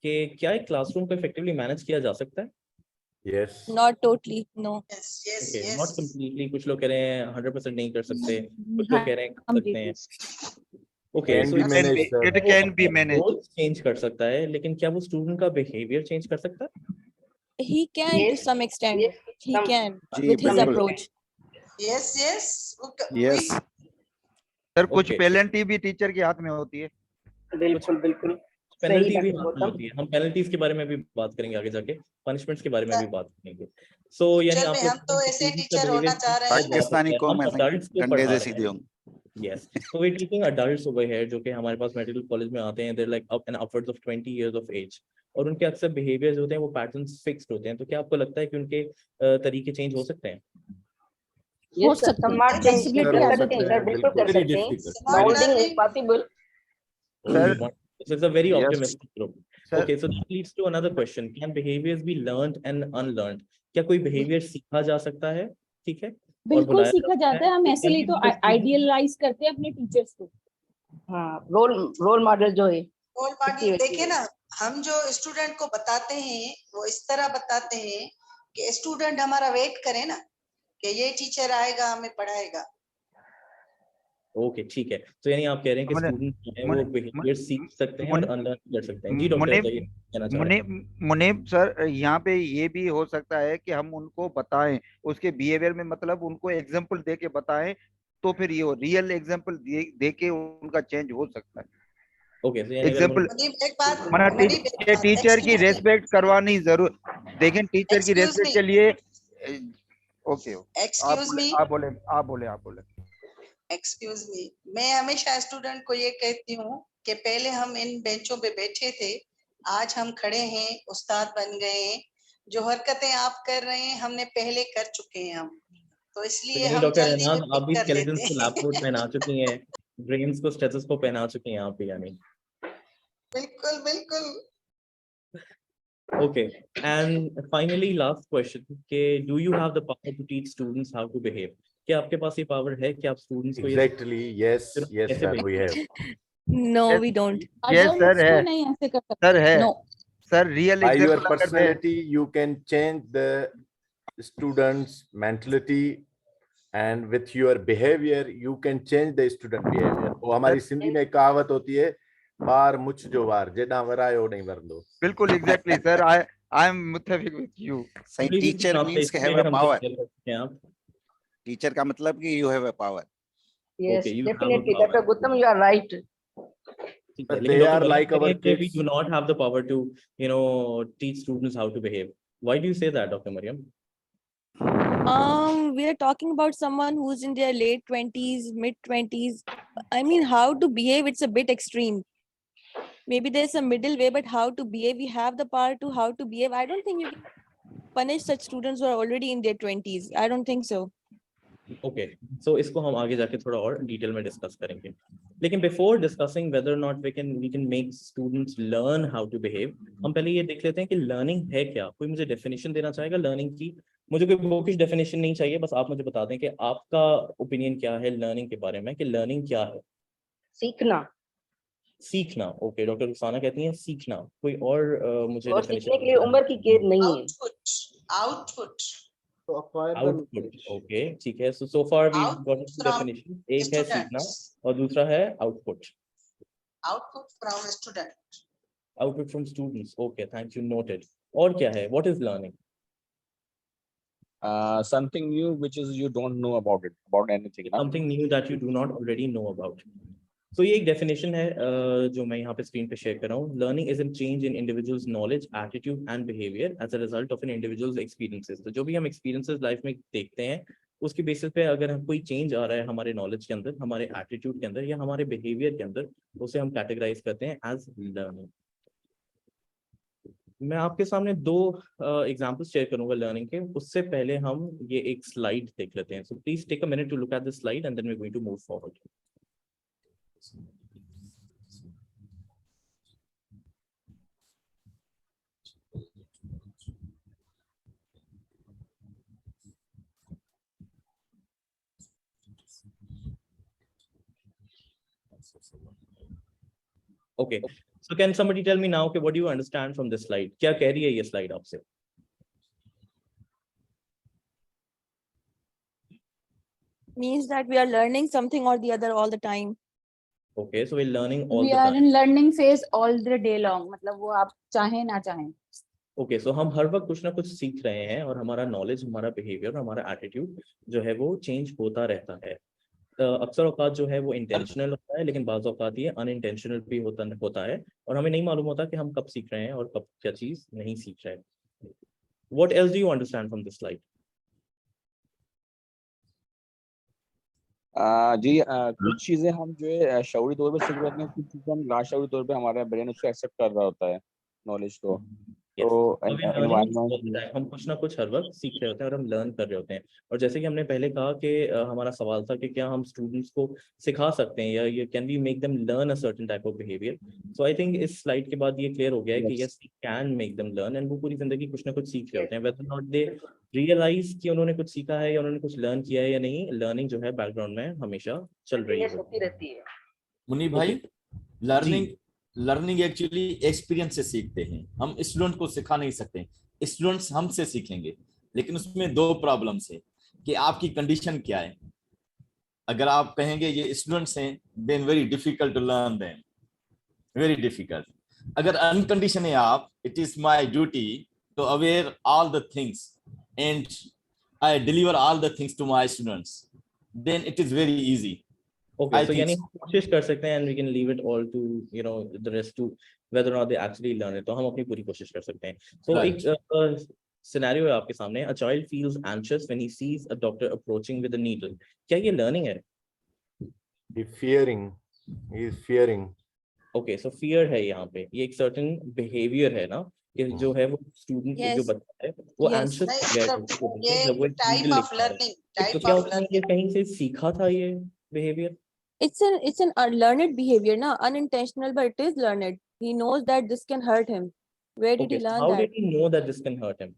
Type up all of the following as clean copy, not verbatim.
कि क्या एक क्लासरूम को इफेक्टिवली मैनेज किया जा सकता है? Yes. Not totally, no. Okay, not completely. कुछ लोग कह रहे हैं 100% नहीं कर सकते, कुछ लोग कह रहे हैं कर सकते हैं. Okay, Can so be it's- managed, sir. It can be managed. वो चेंज कर सकता है, लेकिन क्या वो स्टूडेंट का बिहेवियर चेंज कर सकता है? He can to Yes. some extent. Yes, He some- can जी, with his बिल्कुल। approach. Yes, yes. Yes. Sir कुछ Okay. पेनल्टी भी टीचर के हाथ में होती है। बिल्कुल बिल्कुल पेनल्टी सही भी बात हाथ में होती है. हम पेनल्टीज के बारे में भी बात करेंगे आगे जाके, पनिशमेंट्स के बारे में भी बात करेंगे. सो यानी आप हम तो ऐसे टीचर होना चाह रहे हैं। पाकिस्तानी को मैं डंडे से सीधे हूँ। Yes. So we're teaching adults over here जो कि हमारे पास मेडिकल कॉलेज में आते हैं. They're like up and upwards of 20 years of age. और उनके अक्सर बिहेवियर्स होते हैं वो पैटर्न्स फिक्स्ड होते हैं. तो क्या आपको लगता है कि उनके तरीके चेंज हो सकते हैं? हो सकता है, स्मार्ट चेंज possibility कर आ सकते हैं सकती है। सर, बिल्कुल कर सकते हैं। Very Molding is possible. Sir, so it's a very Yes. optimistic group. Sir. Okay, so that leads to another question. Can behaviors be learned and unlearned? क्या कोई बिहेवियर सीखा जा सकता है? ठीक है. बिल्कुल सीखा जाता है. हम ऐसे लिए तो आइडियलाइज करते हैं अपने टीचर्स को. हाँ, रोल मॉडल जो है, रोल मॉडल देखिए ना, हम जो स्टूडेंट को बताते हैं वो इस तरह बताते हैं कि स्टूडेंट हमारा वेट करे ना कि ये टीचर आएगा हमें पढ़ाएगा. ओके, ठीक है. तो यानी आप कह रहे हैं कि स्टूडेंट जो है वो बिहेवियर सीख सकते हैं और अनलर्न कर सकते हैं. जी डॉक्टर, बताइए कहना चाह रहे हैं. मुनीब सर, यहाँ पे ये भी हो सकता है कि हम उनको बताएं उसके बिहेवियर में, मतलब उनको एग्जांपल दे के बताएं, तो फिर ये रियल एग्जांपल दे के उनका चेंज हो सकता है. ओके, तो एग्जांपल एक बात मना टीचर की रेस्पेक्ट करवानी जरूर. देखें टीचर की रेस्पेक्ट के लिए. ओके, आप बोले. एक्सक्यूज मी, मैं हमेशा स्टूडेंट को ये कहती हूँ कि पहले हम इन बेंचों पे बैठे थे, आज हम खड़े हैं, उस्ताद बन गए हैं. जो हरकतें आप कर रहे हैं हमने पहले कर चुके हैं हम, तो इसलिए हम डॉक्टर जल्दी रहनाज, आप भी कर स्केलेटन्स लेते को लैब कोट पहना चुकी हैं, ब्रेन्स को स्टेथोस्कोप पहना चुकी हैं आप भी. यानी बिल्कुल बिल्कुल. Okay, and finally last question कि do you have the power to teach students how to behave? क्या आपके पास ये पावर है कि आप स्टूडेंट्स को Exactly. Yes, yes, sir. We have. No, we don't. Yes, sir, Adults है. को नहीं ऐसे कर सकते. सर है. No. Sir real By your example personality, you can change the students' mentality, and with your behavior, you can change the student behavior. वो हमारी सिंधी में कहावत होती है, बार मुछ जो वार जेडा वरायो नहीं वरदो. बिल्कुल एग्जैक्टली सर. आई एम मुत्तफिक विद यू. सही. टीचर मींस के हैव अ पावर. टीचर का मतलब कि you have a power. Yes, Okay, you have a definitely. power. Dr. Gautam, you are right. But they are like our We kids. do not have the power to, teach students how to behave. Why do you say that, Dr. Mariam? We are talking about someone who's in their late 20s, mid 20s. I mean, how to behave, it's a bit extreme. Maybe there's a middle way, but how to behave, we have the power to how to behave. I don't think you can punish such students who are already in their 20s. I don't think so. Okay, so इसको हम आगे जाके थोड़ा और detail में discuss करेंगे. लेकिन before discussing whether not we can make students learn how to behave, हम पहले ये देख लेते हैं कि लर्निंग है क्या. कोई मुझे डेफिनेशन देना चाहेगा लर्निंग की? मुझे कोई बुकिश डेफिनेशन नहीं चाहिए, बस आप मुझे बता दें कि आपका ओपिनियन क्या है लर्निंग के बारे में, कि लर्निंग क्या है. सीखना. ओके, डॉक्टर रुखसाना कहती हैं सीखना. कोई और मुझे और सीखने के लिए उम्र की कैद नहीं है. आउटपुट. आउटपुट. ओके, ठीक है. So far we got two definition. एक है सीखना और दूसरा है output. Output from student. Output from students. Okay, thank you, noted. और क्या है? What is learning? Something new which is you don't know about anything. Something new that you do not already know about. So ये एक definition है जो मैं यहाँ पे स्क्रीन पे शेयर कर रहा हूँ. Learning is an change in individuals knowledge, attitude and behaviour as a result of an individuals experiences. तो जो भी हम एक्सपीरियंसेस लाइफ में देखते हैं उसकी बेसिस पे अगर कोई चेंज आ रहा है हमारे नॉलेज के अंदर, हमारे एटीट्यूड के अंदर या हमारे बिहेवियर के अंदर, उसे हम कैटेगराइज करते हैं एज लर्निंग. मैं आपके सामने दो एग्जांपल्स शेयर करूंगा लर्निंग के. उससे पहले हम ये एक स्लाइड देख लेते हैं. So please take a minute to look at this slide and then we are going to move forward. Okay, So can somebody tell me now, okay, what do you understand from this slide? क्या कह रही है ये slide आपसे? Means that we are learning something or the other all the time. Okay, so we're learning all We the are time. in learning phase all the day long. मतलब वो आप चाहें ना चाहें. ओके सो हम हर वक्त कुछ ना कुछ सीख रहे हैं और हमारा नॉलेज, हमारा बिहेवियर, हमारा एटीट्यूड जो है वो चेंज होता रहता है। अक्सर औकात जो है वो इंटेंशनल होता है, लेकिन बाज़ औकात ये अनइंटेंशनल भी होता है और हमें नहीं मालूम होता कि हम कब सीख रहे हैं और कब क्या चीज़ नहीं सीख रहे हैं। What else do you understand from this slide? जी कुछ चीजें हम जो है शऊरी तौर पे सीख रहे होते हैं, कुछ चीजें हम लाशऊरी तौर पे हमारा ब्रेन उसको एक्सेप्ट कर रहा होता है नॉलेज को। Yes. तो So we're learning all the environment time. हम कुछ ना कुछ हर वक्त सीख रहे होते हैं और हम लर्न कर रहे होते हैं। और जैसे कि हमने पहले कहा कि हमारा सवाल था कि क्या हम स्टूडेंट्स को सिखा सकते हैं या ये can we make them learn a certain type of behaviour. So I think इस स्लाइड के बाद ये क्लियर हो गया है कि yes we can make them learn, and वो पूरी जिंदगी कुछ ना कुछ सीख रहे होते हैं, वेदर नॉट दे रियलाइज कि उन्होंने कुछ सीखा है या उन्होंने कुछ लर्न किया है या नहीं। लर्निंग जो है बैकग्राउंड में हमेशा चल रही है। होती रहती है। मुनीब भाई, लर्निंग एक्चुअली एक्सपीरियंस से सीखते हैं। हम स्टूडेंट को सिखा नहीं सकते, स्टूडेंट्स हमसे सीखेंगे। लेकिन उसमें दो प्रॉब्लम्स है कि आपकी कंडीशन क्या है। अगर आप कहेंगे ये स्टूडेंट्स हैं, then very difficult to learn them, very difficult. अगर अनकंडीशन है आप, it is my duty to aware all the things and I deliver all the things to my students, then it is very easy. Okay, so यानी कोशिश कर सकते हैं and we can leave it all to the rest to whether or not they actually learn it. तो हम अपनी पूरी कोशिश कर सकते हैं। So एक सिनेरियो है आपके सामने, a child feels anxious when he sees a doctor approaching with a needle. क्या ये learning है? He is fearing. Okay, so fear है यहाँ पे, ये एक certain behavior है ना कि जो है वो स्टूडेंट Yes. जो बच्चा है वो Yes. anxious नहीं, है मतलब ये जब वो एक टाइप needle ऑफ लेता है। लर्निंग, तो टाइप क्या ऑफ उसने ये लर्निंग। कहीं से सीखा था ये behavior? It's an unlearned behavior, na, unintentional, but it is learned. He knows that this can hurt him. Where did Okay, he so learn how that? did he know that this can hurt him?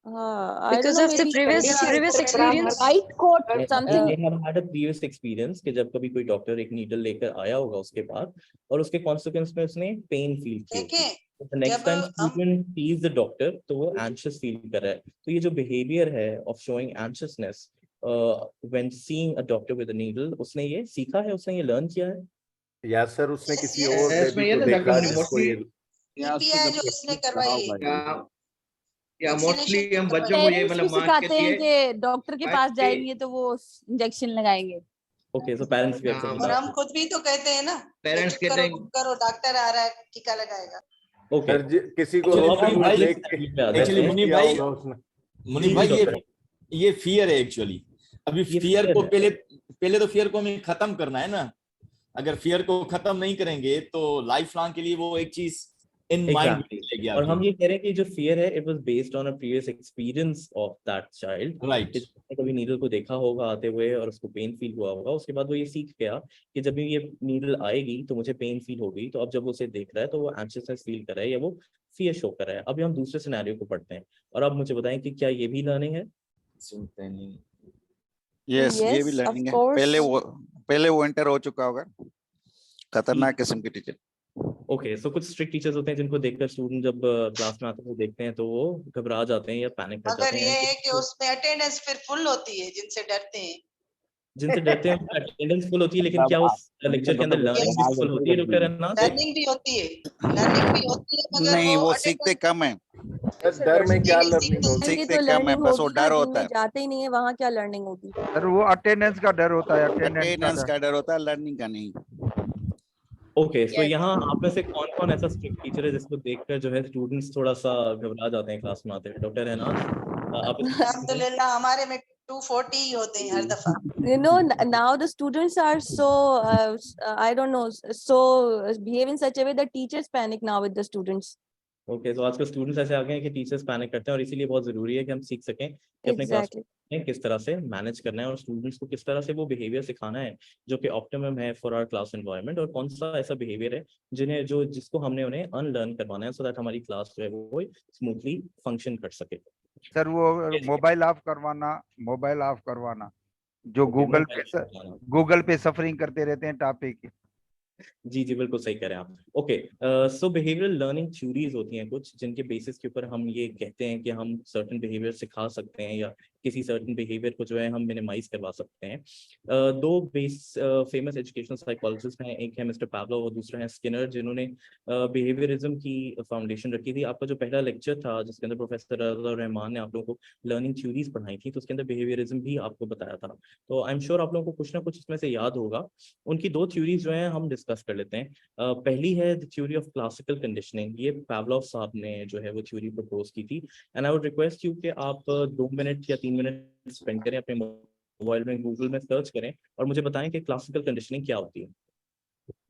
I don't Because know, of the maybe previous experience. Right quote. something. They have had a previous experience कि जब कभी कोई doctor एक needle लेकर आया होगा उसके बाद और उसके कॉन्सिक्वेंस में उसने पेन फील की होगी। देखें, The next जब time हम student sees the doctor तो वो anxious feel कर रहा है। तो ये जो behavior है of showing anxiousness when seeing a doctor with a needle, उसने ये सीखा है, उसने ये learn किया है? या सर उसने किसी और इसमें बेबी ये को ना देखा डॉक्टर जिसको ये पीपीआई जो उसने करवाई है, या मोस्टली हम बच्चों को ये पेरेंट्स भी मतलब मार्क सिखाते हैं कहती है कि डॉक्टर के पास जाएंगे तो वो इंजेक्शन लगाएंगे। Okay, so parents भी अक्सर और बताते हम खुद भी तो कहते हैं ना, पेरेंट्स चुप कहते करो, हैं चुप करो, डॉक्टर आ रहा है, टीका लगाएगा। हैं। Okay, सर किसी को तो रोता अब हुआ भाई देख के एक्चुअली महसूस मुनीब किया भाई, होगा उसने। मुनीब भाई डॉक्टर ये फियर है एक्चुअली। अभी ये फियर fear को है। पहले तो फियर को हमें खत्म करना है ना। अगर फियर को खत्म नहीं करेंगे तो लाइफ लॉन्ग के लिए वो एक चीज इन माइंड Exactly. रहेगी और हम आपकी। ये कह रहे हैं कि जो fear है it was based on a previous experience of that child. Right, कि जिसने कभी नीडल को देखा होगा आते हुए और उसको पेन फील हुआ होगा, उसके बाद वो ये सीख गया कि जब भी ये नीडल आएगी तो मुझे पेन फील होगी। तो अब जब वो उसे देख रहा है तो वो एंशियसनेस फील कर रहा है या वो फियर शो कर रहा है। अभी हम दूसरे सिनेरियो को पढ़ते हैं और अब मुझे बताएं कि क्या ये भी लर्निंग है? यस, ये भी Yes, of लर्निंग है। course. पहले वो एंटर हो चुका होगा, खतरनाक किस्म के टीचर। ओके, सो कुछ स्ट्रिक्ट टीचर्स होते हैं जिनको देखकर स्टूडेंट जब क्लास में आते हैं देखते हैं तो वो घबरा जाते हैं या पैनिक कर मगर जाते ये हैं। है कि उसमें अटेंडेंस फिर फुल होती है, जिनसे डरते हैं। जिनसे डरते हैं अटेंडेंस फुल होती है, लेकिन क्या उस लेक्चर के अंदर लर्निंग भी फुल होती है डॉक्टर अनाज? लर्निंग भी होती है, लर्निंग भी होती है, मगर नहीं, वो attendance सीखते कम है, डर में क्या लर्निंग ये होगी? सीखते तो कम है, लर्निंग बस वो होगी ना, डर होता जिनमें है। जाते ही नहीं है वहाँ क्या लर्निंग होगी? सर वो अटेंडेंस का डर होता है, अटेंडेंस का डर होता है, लर्निंग का नहीं। ओके, सो यहाँ आप में से कौन कौन ऐसा स्ट्रिक्ट टीचर है जिसको देखकर जो है स्टूडेंट्स थोड़ा सा घबरा जाते हैं क्लास में आते हैं? डॉक्टर है ना आप अल्हम्दुलिल्लाह हमारे में 240 ही होते हैं हर दफा। You know, now the students are so I don't know, so behave in such a way that teachers panic now with the students. Okay, तो आजकल स्टूडेंट्स ऐसे आ गए हैं कि टीचर्स पैनिक करते हैं और इसीलिए बहुत जरूरी है कि हम सीख सकें कि अपने क्लास Exactly. में किस तरह से मैनेज करना है और स्टूडेंट्स को किस तरह से वो बिहेवियर सिखाना है जो कि ऑप्टिमम है फॉर आवर क्लास एनवायरनमेंट, और कौन सा ऐसा बिहेवियर है जिसको हमने उन्हें अनलर्न करवाना है सो दैट हमारी क्लास जो है वो स्मूथली फंक्शन कर सके। सर वो मोबाइल ऑफ करवाना जो Okay, गूगल mobile पे करवाना। गूगल पे सफरिंग करते रहते हैं टॉपिक, जी जी बिल्कुल सही कह रहे हैं आप। ओके, सो बिहेवियरल लर्निंग थ्योरीज होती हैं कुछ, जिनके बेसिस के ऊपर हम ये कहते हैं कि हम सर्टेन बिहेवियर सिखा सकते हैं या किसी सर्टेन बिहेवियर को जो है हम मिनिमाइज करवा सकते हैं। दो फेमस एजुकेशनल साइकोलॉजिस्ट हैं, एक है मिस्टर पावलोव और दूसरा है स्किनर, जिन्होंने बिहेवियरिज्म की फाउंडेशन रखी थी। आपका जो पहला लेक्चर था जिसके अंदर प्रोफेसर रहमान ने आप लोगों को लर्निंग थ्योरीज पढ़ाई थी, तो उसके अंदर बिहेवियरिज्म भी आपको बताया था। तो आई एम श्योर आप लोगों को कुछ ना कुछ इसमें से याद होगा। उनकी दो थ्योरीज जो है हम डिस्कस कर लेते हैं। पहली है the theory of classical conditioning. ये पावलोव साहब ने जो है वो थ्योरी प्रपोज की थी। And I would request you कि आप 2 मिनट या 3 मिनट स्पेंड करें अपने मोबाइल में, गूगल में सर्च करें और मुझे बताएं कि क्लासिकल कंडीशनिंग क्या होती है।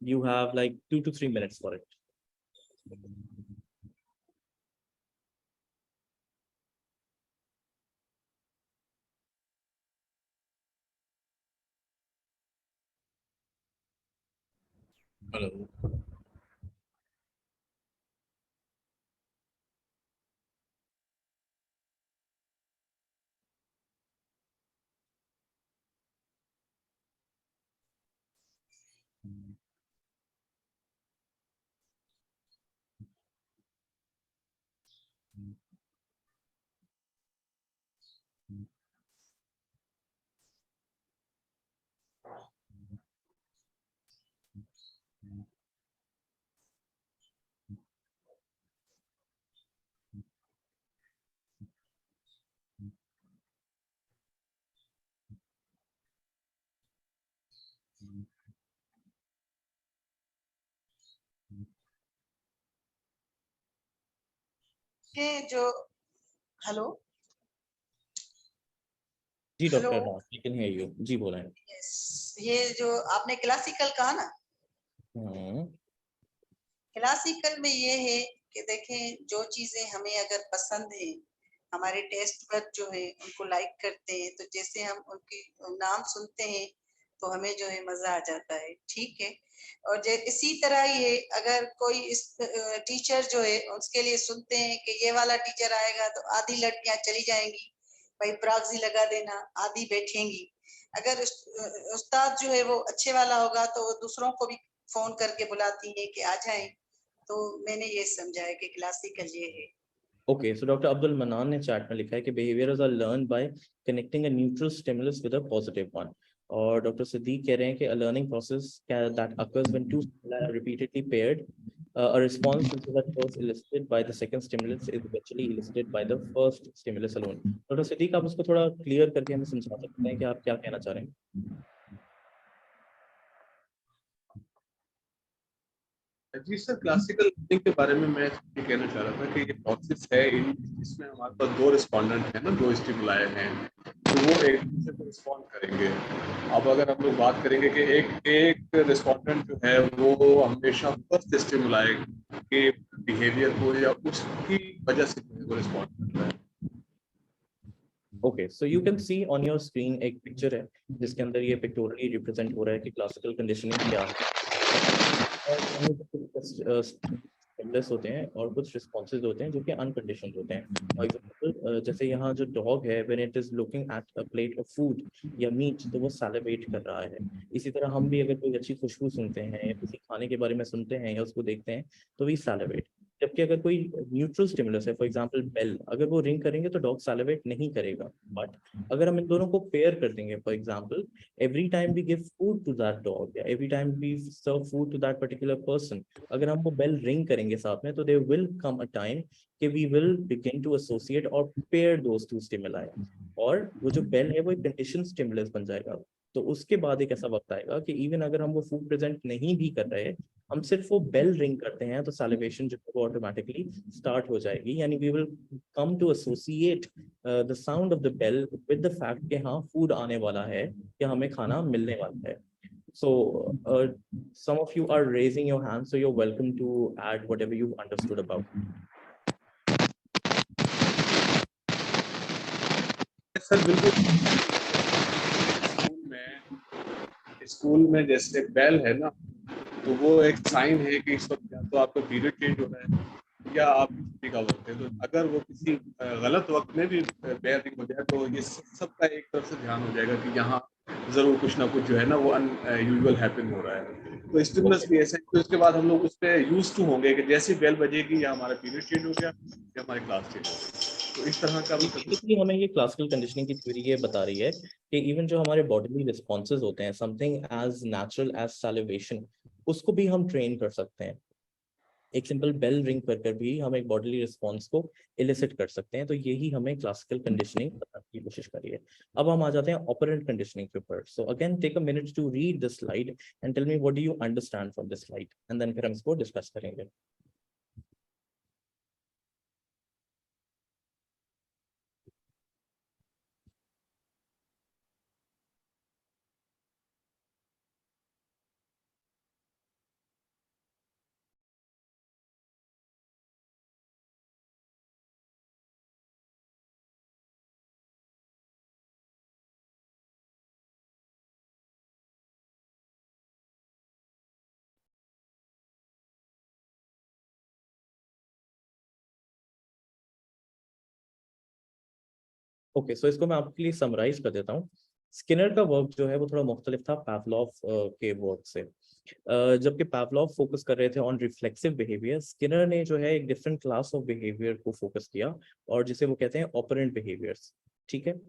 You have like 2 to 3 minutes for it. Hello, के जो हेलो जी hello, doctor Raj, I can hear you. जी बोलें। यस, ये जो आपने क्लासिकल कहा ना, क्लासिकल में ये है कि देखें जो चीजें हमें अगर पसंद है, हमारे टेस्ट बड जो है उनको लाइक करते हैं, तो जैसे हम उनके नाम सुनते हैं तो हमें जो है मजा आ जाता है, ठीक है। और इसी तरह ही है, अगर कोई इस टीचर जो है उसके लिए सुनते हैं कि ये वाला टीचर आएगा तो आधी लड़कियां चली जाएंगी, भाई प्रॉक्सी लगा देना, आधी बैठेंगी। अगर उस्ताद जो है वो अच्छे वाला होगा तो वो दूसरों को भी फोन करके बुलाती है कि आ जाएं। तो मैंने ये समझा है कि क्लासिकल ये है। ओके, सो डॉक्टर अब्दुल मनान ने चैट में लिखा है कि behaviours are learn by connecting a neutral stimulus with a positive one. और डॉक्टर सिद्दीक कह रहे हैं कि a learning process that occurs when two stimuli are repeatedly paired, a response which is at first elicited by the second stimulus is eventually elicited by the first stimulus alone। Doctor Siddiq, आप उसको थोड़ा clear करके हमें समझा सकते हैं कि आप क्या कहना चाह रहे हैं? जी सर, क्लासिकल लर्निंग के बारे में मैं ये कहना चाह रहा था कि ये प्रोसेस है, इसमें हमारे पास दो रिस्पॉन्डेंट हैं ना, दो स्टिमुलाई हैं, तो वो एक दूसरे को रिस्पॉन्ड करेंगे। अब अगर हम लोग बात करेंगे कि एक रिस्पॉन्डेंट जो है वो हमेशा फर्स्ट स्टिमुलाई के बिहेवियर को या उसकी वजह से वो रिस्पॉन्ड कर रहा है। Okay, so you can see on your screen एक पिक्चर है जिसके अंदर ये पिक्टोरियली रिप्रेजेंट हो रहा है कि क्लासिकल कंडीशनिंग क्या है। स्टिमुलस होते हैं और कुछ रिस्पॉन्सेज होते हैं जो कि अनकंडीशनड होते हैं। फॉर एग्जांपल जैसे यहाँ जो डॉग है, when it is looking at a plate of food या मीट, तो वो सैलिवेट कर रहा है। इसी तरह हम भी अगर कोई अच्छी खुशबू सुनते हैं या किसी खाने के बारे में सुनते हैं या उसको देखते हैं तो वी सैलिवेट। जबकि अगर कोई न्यूट्रल स्टिमुलस है, फॉर एग्जांपल बेल, अगर वो रिंग करेंगे तो डॉग सैलिवेट नहीं करेगा। बट अगर हम इन दोनों को पेयर कर देंगे, for example every time we give food to that dog, every time we serve food to that particular person, अगर हम वो बेल रिंग करेंगे साथ में, तो there will come a time कि we will begin to associate or pair those two stimuli, और वो जो बेल है वो एक conditioned stimulus बन जाएगा। तो उसके बाद एक ऐसा वक्त आएगा कि इवन अगर हम वो फूड प्रेजेंट नहीं भी कर रहे, हम सिर्फ वो बेल रिंग करते हैं, तो सैलिवेशन जो है वो ऑटोमेटिकली स्टार्ट हो जाएगी। यानी we will come to associate the sound of the bell with the fact कि हाँ फूड आने वाला है या हमें खाना मिलने वाला है। So some of you are raising your hands, so you're welcome to add whatever you've understood about. Sir बिल्कुल, स्कूल में जैसे बेल है ना, तो वो एक साइन है कि इस वक्त या तो आपका पीरियड चेंज हो रहा है या आप छुट्टी का वक्त है। तो अगर वो किसी गलत वक्त में भी बेल रिंग हो जाए तो ये सबका एक तरफ से ध्यान हो जाएगा कि यहाँ जरूर कुछ ना कुछ जो है ना वो अनयूजुअल हैपन हो रहा है। तो स्टिमुलस भी ऐसे, तो इसके बाद हम लोग उस पर यूज टू होंगे कि जैसे बेल बजेगी या हमारा पीरियड चेंज हो गया या हमारी क्लास चेंज हो गई। तो इस तरह का बेसिकली हमें ये क्लासिकल कंडीशनिंग की थ्योरी ये बता रही है कि इवन जो हमारे बॉडीली रिस्पॉन्सेज होते हैं, something as natural as salivation, उसको भी हम ट्रेन कर सकते हैं। एक सिंपल बेल रिंग कर भी हम एक बॉडीली रिस्पॉन्स को इलिसिट कर सकते हैं। तो यही हमें क्लासिकल कंडीशनिंग बताने की कोशिश करी है। अब हम आ जाते हैं ऑपरेंट कंडीशनिंग के ऊपर। So again take a minute to read this slide and tell me what do you understand from this slide, and then फिर हम इसको डिस्कस करेंगे। ओके, सो इसको मैं आपके लिए समराइज कर देता हूँ। स्किनर का वर्क जो है वो थोड़ा मुख्तलिफ था पावलोव के वर्क से। जबकि पावलोव फोकस कर रहे थे ऑन रिफ्लेक्सिव बिहेवियर, स्किनर ने जो है एक डिफरेंट क्लास ऑफ बिहेवियर को फोकस किया, और जिसे वो कहते हैं ऑपरेंट बिहेवियर्स। ठीक है,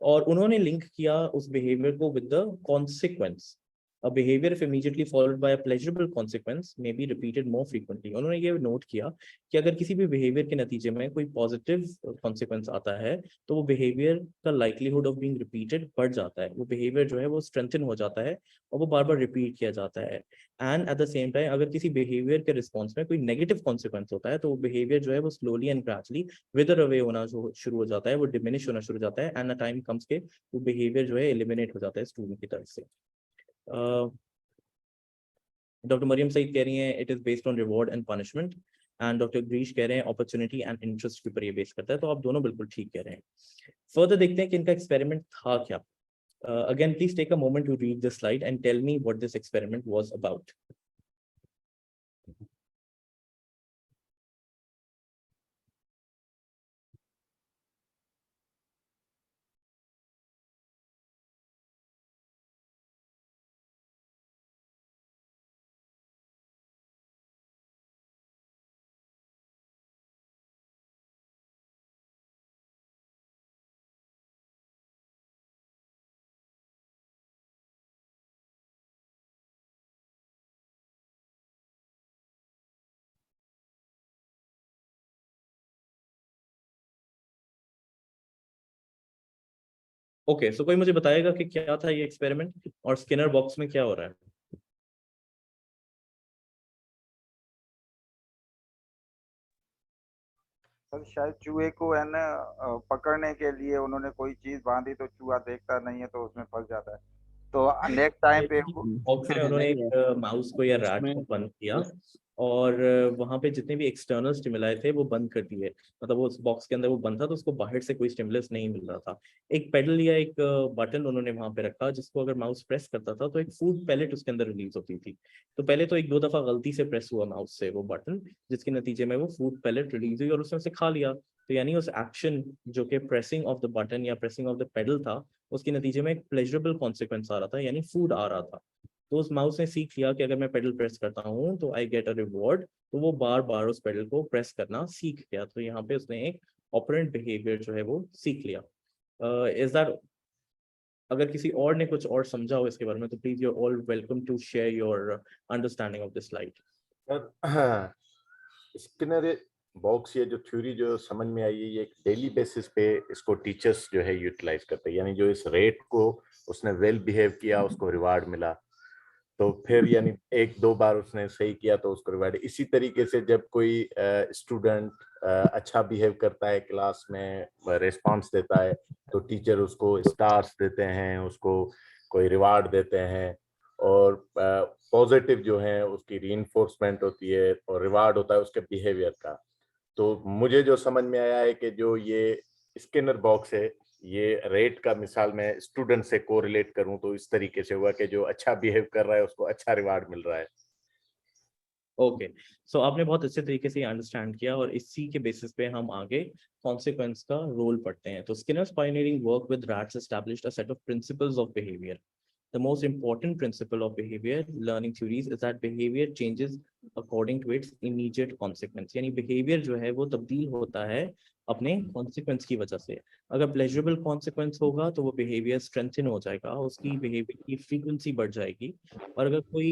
और उन्होंने लिंक किया उस बिहेवियर को with the consequence. A behavior if immediately followed by a pleasurable consequence may be repeated more frequently। उन्होंने ये नोट किया कि अगर किसी भी बिहेवियर के नतीजे में कोई पॉजिटिव कॉन्सिक्वेंस आता है तो वो बिहेवियर का लाइकलीहुड ऑफ बीइंग रिपीटेड बढ़ जाता है। वो बिहेवियर जो है वो स्ट्रेंथन हो जाता है और वो बार बार रिपीट किया जाता है। And at the same time अगर किसी बिहेवियर के रिस्पॉन्स में कोई नेगेटिव कॉन्सिक्वेंस होता है तो वो बिहेवियर जो है वो स्लोली एंड ग्रेजुअली विदर अवे होना शुरू हो जाता है, वो डिमिनिश होना शुरू हो जाता है, एंड अ टाइम कम्स के वो बिहेवियर जो है एलिमिनेट हो जाता है स्टूडेंट की तरफ से। डॉक्टर मरियम सईद कह रही हैं it is based on reward and punishment, and doctor Girish कह रहे हैं अपॉर्चुनिटी एंड इंटरेस्ट के ऊपर ये बेस करता है। तो आप दोनों बिल्कुल ठीक कह रहे हैं। फर्दर देखते हैं कि इनका एक्सपेरिमेंट था क्या। Again please take a moment to read this slide and tell me what this experiment was about. Okay, so कोई मुझे बताएगा कि क्या था ये एक्सपेरिमेंट और स्किनर बॉक्स में क्या हो रहा है। सर शायद चूहे को है ना पकड़ने के लिए उन्होंने कोई चीज बांधी तो चूहा देखता नहीं है तो उसमें फंस जाता है। तो नेक्स्ट टाइम पे बॉक्स में उन्होंने एक माउस को या रैट को बंद किया और वहां पे जितने भी एक्सटर्नल स्टिमुलाई थे वो बंद कर दिए। मतलब वो उस बॉक्स के अंदर वो बंद था तो उसको बाहर से कोई स्टिमुलस नहीं मिल रहा था। एक पेडल या एक बटन उन्होंने वहां पे रखा जिसको अगर माउस प्रेस करता था तो एक फूड पैलेट उसके अंदर रिलीज होती थी। तो पहले तो एक दो दफा गलती से प्रेस हुआ माउस से वो बटन, जिसके नतीजे में वो फूड पैलेट रिलीज हुई और उसने उसे खा लिया। तो यानी उस एक्शन जो कि प्रेसिंग ऑफ द बटन या प्रेसिंग ऑफ द पेडल था, उसके नतीजे में एक प्लेजरेबल कॉन्सिक्वेंस आ रहा था, यानी फूड आ रहा था। तो उस माउस ने सीख लिया कि अगर मैं पेडल प्रेस करता हूँ तो आई गेट अ रिवॉर्ड, तो वो बार बार उस पेडल को प्रेस करना सीख गया। तो यहाँ पे उसने एक ऑपरेंट बिहेवियर जो है वो सीख लिया। इज दैट, अगर किसी और ने कुछ और समझा हो इसके बारे में तो please you are all welcome to share your understanding of this slide. Sir Skinner box ये जो थ्योरी जो समझ में आई है ये एक डेली बेसिस पे इसको टीचर्स जो है यूटिलाइज करते हैं। यानी जो इस रेट को उसने वेल बिहेव किया उसको रिवार्ड मिला, तो फिर यानी एक दो बार उसने सही किया तो उसको रिवार्ड। इसी तरीके से जब कोई स्टूडेंट अच्छा बिहेव करता है क्लास में, रिस्पांस देता है, तो टीचर उसको स्टार्स देते हैं, उसको कोई रिवार्ड देते हैं, और पॉजिटिव जो है उसकी रीइंफोर्समेंट होती है और रिवार्ड होता है उसके बिहेवियर का। तो मुझे जो समझ में आया है कि जो ये स्किनर बॉक्स है ये रेट का मिसाल मैं स्टूडेंट से कोरिलेट करूं तो इस तरीके से हुआ कि जो अच्छा बिहेव कर रहा है उसको अच्छा रिवार्ड मिल रहा है। ओके, सो आपने बहुत अच्छे तरीके से अंडरस्टैंड किया और इसी के बेसिस पे हम आगे कॉन्सिक्वेंस का रोल पढ़ते हैं। तो Skinner's pioneering work with rats established a set of principles of behaviour. The most important principle of behavior learning theories is that behavior changes according to its immediate consequence। यानी behavior जो है वो तब्दील होता है अपने consequence की वजह से। अगर pleasurable consequence होगा तो वो behavior strengthen हो जाएगा, उसकी behavior की frequency बढ़ जाएगी। और अगर कोई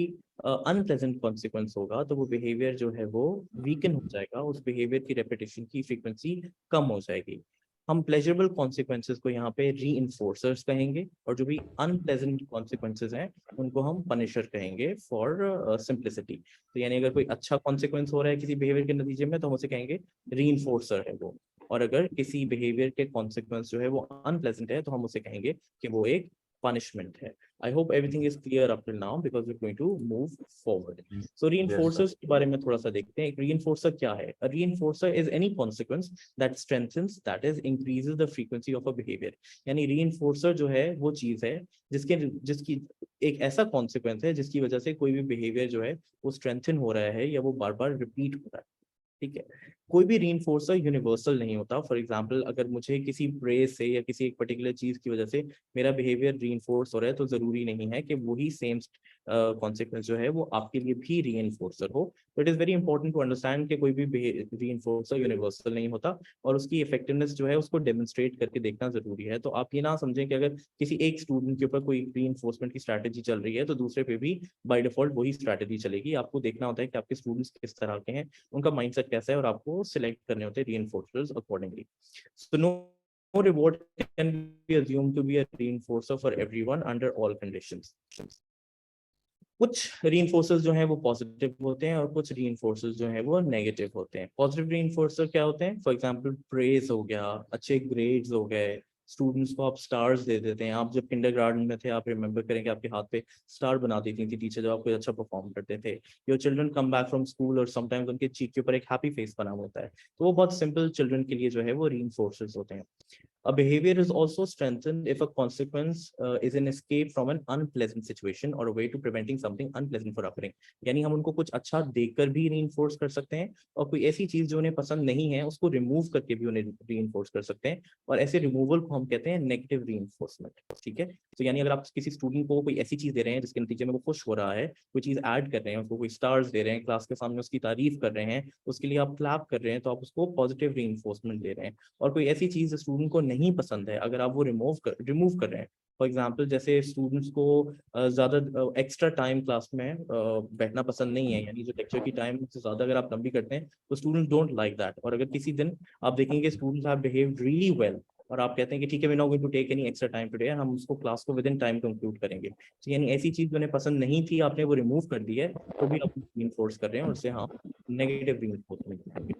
unpleasant consequence होगा तो वो behavior जो है वो weaken हो जाएगा, उस behavior की repetition की frequency कम हो जाएगी। हम प्लेजरेबल कॉन्सिक्वेंसेस को यहाँ पे रीइंफोर्सर्स कहेंगे और जो भी अनप्लेजेंट कॉन्सिक्वेंसेस हैं उनको हम पनिशर कहेंगे फॉर सिंप्लिसिटी। तो यानी अगर कोई अच्छा कॉन्सिक्वेंस हो रहा है किसी बिहेवियर के नतीजे में तो हम उसे कहेंगे रीइंफोर्सर है वो, और अगर किसी बिहेवियर के कॉन्सिक्वेंस जो है वो अनप्लेजेंट है तो हम उसे कहेंगे कि वो एक punishment है। I hope everything is clear up till now because we're going to move forward. So reinforcers के बारे में थोड़ा सा देखते हैं। एक reinforcer क्या है? A reinforcer is any consequence that strengthens, that is increases the frequency of a behavior। यानी reinforcer जो है वो चीज है जिसकी एक ऐसा consequence है जिसकी वजह से कोई भी behavior जो है वो strengthen हो रहा है या वो बार बार repeat हो रहा है। ठीक है, कोई भी रीइंफोर्सर यूनिवर्सल नहीं होता। फॉर एग्जांपल अगर मुझे किसी प्रेज से या किसी एक पर्टिकुलर चीज की वजह से मेरा बिहेवियर रीइंफोर्स हो रहा है तो जरूरी नहीं है कि वही सेम कॉन्सिक्वेंस जो है वो आपके लिए भी रीइंफोर्सर हो। तो it is very important to understand कि कोई भी रीइंफोर्सर यूनिवर्सल नहीं होता और उसकी इफेक्टिवनेस जो है उसको डेमोन्स्ट्रेट करके देखना जरूरी है। तो आप ये ना समझें कि अगर किसी एक स्टूडेंट के ऊपर कोई रीइंफोर्समेंट की स्ट्रैटेजी चल रही है तो दूसरे पे भी बाय डिफॉल्ट वही स्ट्रैटेजी चलेगी। आपको देखना होता है कि आपके स्टूडेंट्स किस तरह के हैं, उनका माइंडसेट कैसा है और आपको सिलेक्ट करने होते हैं reinforcers accordingly. So no reward can be assumed to be a reinforcer for everyone under all conditions. कुछ reinforcers जो हैं वो पॉजिटिव होते हैं और कुछ reinforcers जो हैं वो नेगेटिव होते हैं। पॉजिटिव reinforcer क्या होते हैं? फॉर एग्जांपल प्रेज हो गया, अच्छे ग्रेड्स हो गए, स्टूडेंट्स को आप स्टार्स दे देते हैं। आप जब किंडरगार्टन में थे आप रिमेंबर करेंगे आपके हाथ पे स्टार बना देती थी टीचर जब आप कोई अच्छा परफॉर्म करते थे। Your children come back from school और समटाइम्स उनके चीक के ऊपर एक हैप्पी फेस बना होता है, तो वो बहुत सिंपल चिल्ड्रन के लिए जो है वो रीइंफोर्सर्स होते हैं। A behavior is also strengthened if a consequence is an escape from an unpleasant situation or a way to preventing something unpleasant from occurring। यानी हम उनको कुछ अच्छा देकर भी रीइंफोर्स कर सकते हैं और कोई ऐसी चीज जो उन्हें पसंद नहीं है उसको रिमूव करके भी उन्हें रीइंफोर्स कर सकते हैं, और ऐसे रिमूवल को हम कहते हैं नेगेटिव रीइंफोर्समेंट। ठीक है, तो यानी अगर आप किसी स्टूडेंट को कोई ऐसी चीज दे रहे हैं जिसके नतीजे में वो खुश हो रहा है, कोई चीज ऐड कर रहे हैं, उसको कोई स्टार्स दे रहे हैं, क्लास के सामने उसकी तारीफ कर रहे हैं, उसके लिए आप क्लैप कर रहे हैं, तो आप उसको पॉजिटिव रीइंफोर्समेंट दे रहे हैं। और कोई ऐसी चीज स्टूडेंट को नहीं पसंद है, अगर आप वो रिमूव कर रहे हैं, फॉर एग्जाम्पल जैसे स्टूडेंट्स को ज्यादा एक्स्ट्रा टाइम क्लास में बैठना पसंद नहीं है, यानी जो लेक्चर की टाइम से ज्यादा अगर आप लंबी करते हैं तो स्टूडेंट्स डोंट लाइक दैट। और अगर किसी दिन आप देखेंगे students have behaved really well और आप कहते हैं कि ठीक है we not going to take any extra time today, हम उसको क्लास को विद इन टाइम कंक्लूड करेंगे, तो यानी ऐसी चीज जो उन्हें पसंद नहीं थी आपने वो रिमूव कर दी है तो भी आप रीइंफोर्स कर रहे हैं और उससे हम नेगेटिव रीइंफोर्समेंट करेंगे।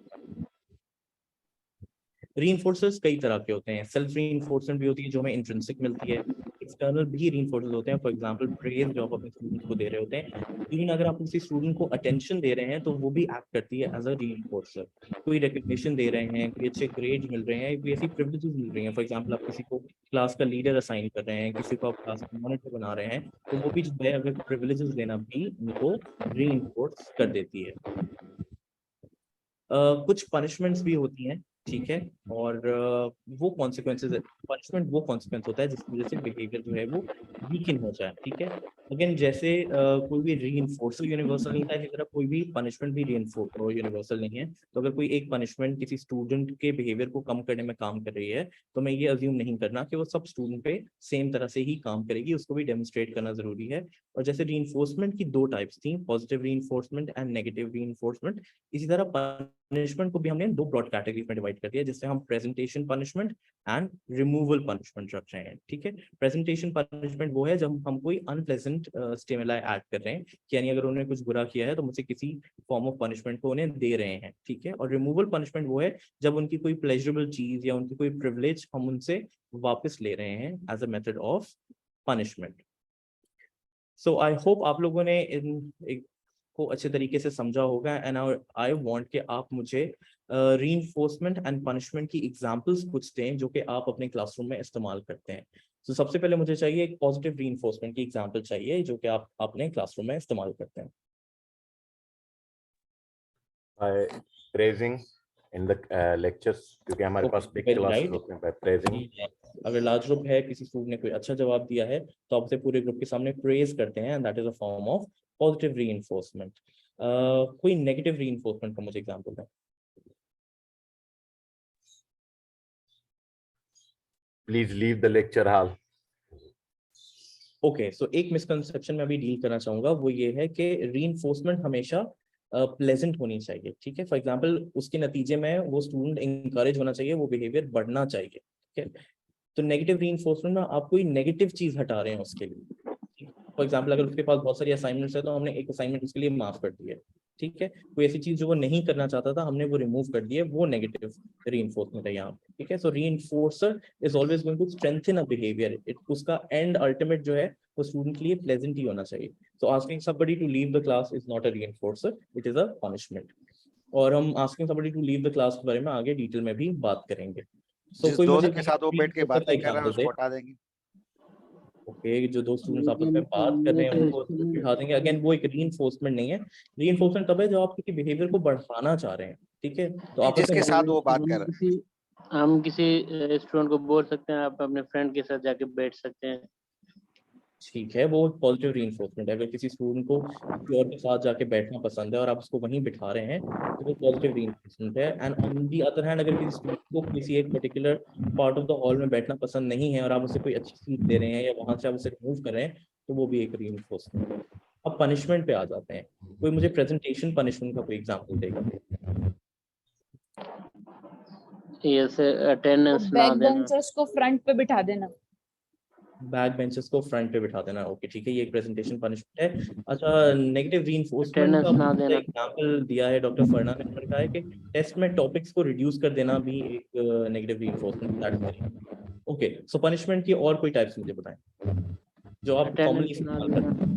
रीइंफोर्सर्स कई तरह के होते हैं। सेल्फ रीइंफोर्समेंट भी होती है जो हमें इंट्रिंसिक मिलती है, एक्सटर्नल भी रीइंफोर्सर्स होते हैं। फॉर एग्जांपल प्रेज जो आप अपने स्टूडेंट को दे रहे होते हैं, इवन अगर आप किसी स्टूडेंट को अटेंशन दे रहे हैं तो वो भी एक्ट करती है एज अ रीइंफोर्सर। कोई रिकग्निशन दे रहे हैं, कोई अच्छे ग्रेड मिल रहे हैं, कोई ऐसी प्रिविलेजेस मिल रही हैं, फॉर एग्जांपल आप किसी को क्लास का लीडर असाइन कर रहे हैं, किसी को आप क्लास का मॉनिटर बना रहे हैं, तो वो भी जो है अगर प्रिविलेजेस देना भी उनको रीइंफोर्स कर देती है। कुछ पनिशमेंट्स भी होती हैं, ठीक है, और वो कॉन्सिक्वेंसेज, पनिशमेंट वो कॉन्सिक्वेंस होता है जिसकी वजह से बिहेवियर जो है वो वीकन हो जाए। ठीक है, अगेन जैसे कोई भी रीइंफोर्सर यूनिवर्सल नहीं था, इसी तरह कोई भी पनिशमेंट भी यूनिवर्सल नहीं है। तो अगर कोई एक पनिशमेंट किसी स्टूडेंट के बिहेवियर को कम करने में काम कर रही है तो मैं ये अज्यूम नहीं करना कि वो सब स्टूडेंट पे सेम तरह से ही काम करेगी, उसको भी डेमोन्स्ट्रेट करना जरूरी है। और जैसे रीइंफोर्समेंट की दो टाइप्स थी, positive reinforcement and negative reinforcement, इसी तरह पनिशमेंट को भी हमने दो ब्रॉड कैटेगरीज में डिवाइड कर दिया, जिससे हम presentation punishment and removal punishment रख रहे हैं। ठीक है, प्रेजेंटेशन पनिशमेंट वो है जब हम कोई अनप्लेजेंट स्टिमुलाई ऐड कर रहे हैं, यानी अगर उन्होंने कुछ बुरा किया है तो मुझसे किसी फॉर्म ऑफ पनिशमेंट को उन्हें दे रहे हैं। ठीक है, और रिमूवल पनिशमेंट वो है जब उनकी कोई प्लेजरेबल चीज या उनकी कोई प्रिविलेज हम उनसे वापस ले रहे हैं as a method of punishment. So I hope आप लोगों ने इन को अच्छे तरीके से समझा होगा, एंड आई वांट कि आप मुझे रीइंफोर्समेंट एंड पनिशमेंट की एग्जांपल्स कुछ दें जो कि आप अपने क्लासरूम में इस्तेमाल करते हैं। तो सबसे पहले मुझे चाहिए एक पॉजिटिव रीइंफोर्समेंट की एग्जांपल चाहिए जो कि आप अपने क्लासरूम में इस्तेमाल करते हैं। by praising in the lectures, क्योंकि हमारे पास big very class right. होते हैं, by praising. अगर लार्ज ग्रुप है, किसी स्टूडेंट ने कोई अच्छा जवाब दिया है तो आप उसे पूरे ग्रुप के सामने प्रेज करते हैं, and that is a form of positive reinforcement. कोई नेगेटिव रीइंफोर्समेंट का मुझे एग्जांपल दें. Please leave the lecture hall. Okay, so एक मिसकंसेप्शन मैं अभी डील करना चाहूंगा, वो ये है कि रीइंफोर्समेंट हमेशा प्लेजेंट होनी चाहिए. ठीक है, फॉर एग्जांपल उसके नतीजे में वो स्टूडेंट इंकरेज होना चाहिए, वो बिहेवियर बढ़ना चाहिए. ठीक है, तो नेगेटिव रीइंफोर्समेंट में आप कोई नेगेटिव चीज हटा रहे हैं उसके लिए. फॉर एग्जांपल अगर उसके पास बहुत सारी असाइनमेंट्स है तो हमने एक असाइनमेंट उसके लिए माफ कर दी है. ठीक है, कोई ऐसी चीज जो वो नहीं करना चाहता था हमने वो रिमूव कर दी है, वो नेगेटिव रीइंफोर्समेंट है यहाँ. ठीक है, so reinforcer is always going to strengthen a behaviour. उसका एंड अल्टीमेट जो है वो स्टूडेंट के लिए प्लेजेंट ही होना चाहिए. So asking somebody to leave the class is not a reinforcer, it is a punishment. और हम asking somebody to leave the class के बारे में आगे डिटेल में भी बात करेंगे. जिस दोस्त के साथ वो बैठ के बातें कर रहा है उसको हटा देंगे. ओके, जो दो स्टूडेंट्स आपस में बात कर रहे हैं उनको बिठा देंगे. अगेन वो एक रीइंफोर्समेंट नहीं है. रीइंफोर्समेंट तब है जब आप किसी बिहेवियर को बढ़ाना चाह रहे हैं. ठीक है, तो आप जिसके साथ वो बात कर रहे हैं, हम किसी स्टूडेंट को बोल सकते हैं आप अपने फ्रेंड के साथ जाके बैठ सकते हैं. ठीक है, वो पॉजिटिव रीइंफोर्समेंट है. अगर किसी स्टूडेंट को किसी और के साथ जाके बैठना पसंद है और आप उसको वहीं बिठा रहे हैं तो वो पॉजिटिव रीइंफोर्समेंट है. And on the other hand अगर किसी स्टूडेंट को किसी एक particular part of the hall में बैठना पसंद नहीं है और आप उसे कोई अच्छी सीट दे रहे हैं या वहां से आप उसे रिमूव कर रहे हैं तो वो भी एक रीइंफोर्समेंट है. अब पनिशमेंट पे आ जाते हैं. कोई मुझे प्रेजेंटेशन पनिशमेंट का कोई एग्जाम्पल देगा? जैसे अटेंडेंस ना बैक देना, बेंचर्स को फ्रंट पे बिठा देना. बैक बेंचेस को फ्रंट पे बिठा देना. ओके, ठीक है, ये एक प्रेजेंटेशन पनिशमेंट है. अच्छा, नेगेटिव रीइंफोर्समेंट अटेंडेंस ना का देना. एग्जांपल दिया है डॉक्टर फरना ने. उन्होंने कहा है कि टेस्ट में टॉपिक्स को रिड्यूस कर देना भी एक नेगेटिव रीइंफोर्समेंट है. ओके, सो पनिशमेंट की और कोई टाइप्स मुझे बताएं जो आप कॉमनली इस्तेमाल करते हैं.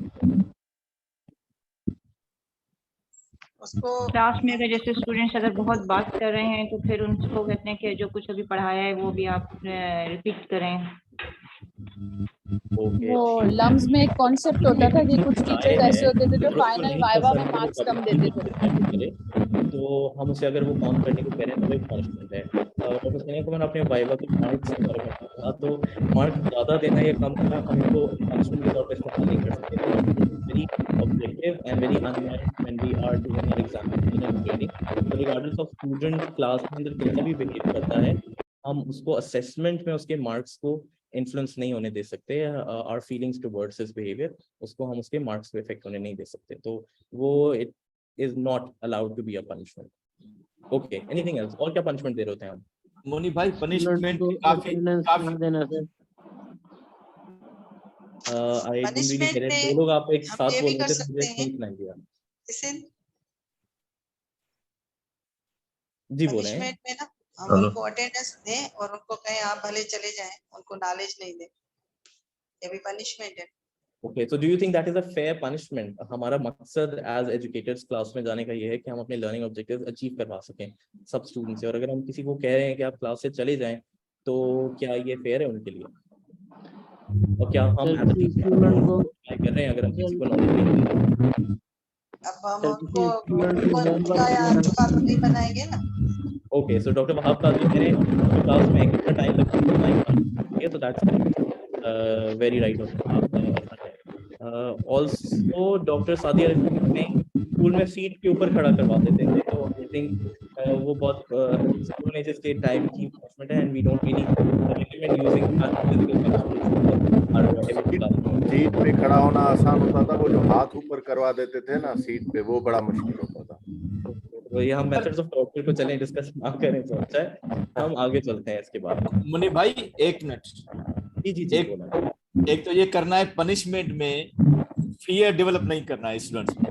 क्लास में अगर जैसे स्टूडेंट्स अगर बहुत बात कर रहे हैं तो फिर उनको कहते हैं कि जो कुछ अभी पढ़ाया है वो भी आप रिपीट करें. वो लम्स में एक कॉन्सेप्ट होता था कि कुछ टीचर्स ऐसे होते थे जो फाइनल वाइवा में मार्क्स कम देते थे, तो हम उसे अगर वो काम करने को कह रहे हैं तो वो एक पनिशमेंट है. डॉक्टर सैनी को मैंने अपने वाइवा के मार्क्स के बारे में कहा, तो मार्क्स ज्यादा देना या कम करना हम इनको पनिशमेंट के तौर पर इस्तेमाल नहीं कर सकते. Very objective and very unbiased when we are doing an examination and grading. तो रिगार्डलेस ऑफ स्टूडेंट क्लास के अंदर कैसा भी बिहेव करता है हम उसको असेसमेंट में उसके मार्क्स को इन्फ्लुएंस नहीं होने दे सकते. Our feelings towards his behaviour, उसको हम उसके मार्क्स पे इफेक्ट होने नहीं दे सकते. तो वो it is not allowed to be a punishment. Okay, anything else? और क्या पनिशमेंट दे रहे होते हैं हम? मोनी भाई पनिशमेंट काफी काफी देना sir. I don't really get it. दो लोग आप एक साथ बोल रहे थे, मुझे समझ नहीं आया. जी बोले हैं. पनिशमेंट में ना हम उनको अटेंडेंस दें और उनको कहें आप भले चले जाएं, उनको नॉलेज नहीं दें, ये भी पनिशमेंट है. Okay, so do you think that is a fair punishment? हमारा मकसद एज एजुकेटर्स क्लास में जाने का ये है कि हम अपने लर्निंग ऑब्जेक्टिव्स अचीव करवा सकें सब स्टूडेंट से, और अगर हम किसी को कह रहे हैं कि आप क्लास से चले जाएं तो क्या ये फेयर है उनके लिए? और क्या हम एज अ टीचर कर रहे हैं अगर हम किसी को नॉलेज नहीं? अब हम उनको नहीं बनाएंगे ना. ओके, सो डॉक्टर वहाब का कह रहे हैं क्लास में एक घंटा टाइम लगता है, तो that's very right. Also doctor Sadia में स्कूल में सीट के ऊपर खड़ा करवा देते थे, तो आई थिंक वो बहुत स्कूल ने जिसके टाइम की पनिशमेंट है and we don't really recommend using. Seat पे खड़ा होना आसान होता था, वो जो हाथ ऊपर करवा देते थे ना सीट पे, वो बड़ा मुश्किल होता था. तो ये हम मेथड्स ऑफ टॉर्चर को चलें डिस्कस ना करें तो अच्छा है. हम आगे चलते हैं इसके बाद. मुनी भाई एक मिनट. जी एक तो ये करना है पनिशमेंट में फियर डेवलप नहीं करना है स्टूडेंट्स में.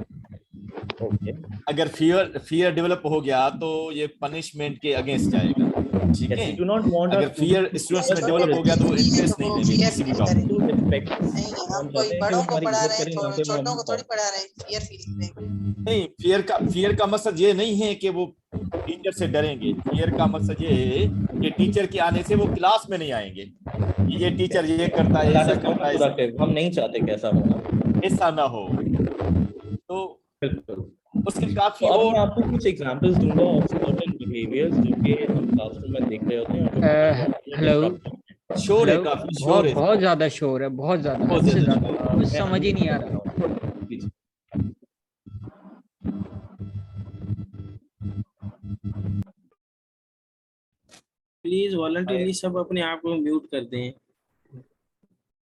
ओके, अगर फियर डेवलप हो गया तो ये पनिशमेंट के अगेंस्ट जाएगा. ठीक है, अगर फियर स्टूडेंट्स में डेवलप हो गया तो वो इंटरेस्ट नहीं लेंगे किसी भी काम में. हम कोई बड़ों को पढ़ा रहे हैं, छोटों को थोड़ी पढ़ा रहे हैं. फियर फील करेंगे नहीं. फियर का मकसद ये नहीं है कि वो टीचर से डरेंगे. फियर का मकसद ये है कि टीचर के आने से वो क्लास में नहीं आएंगे. ये टीचर ये करता है, ऐसा करता है, हम नहीं चाहते कैसा होना, ऐसा ना हो. तो बिल्कुल उसके काफी तो अब और मैं आपको कुछ एग्जांपल्स दूंगा ऑफ सर्टेन बिहेवियर्स जो कि हम क्लासरूम में देख रहे होते हैं और जो हेलो शोर है, हेलो, काफी शोर बहुत है, बहुत ज्यादा शोर है, बहुत ज्यादा, बहुत हद से ज्यादा ज्यादा, शोर। कुछ मैं समझ ही नहीं आ unmute रहा। कर रहा हूँ। प्लीज। प्लीज वॉलंटियरली सब अपने आप को म्यूट कर दें।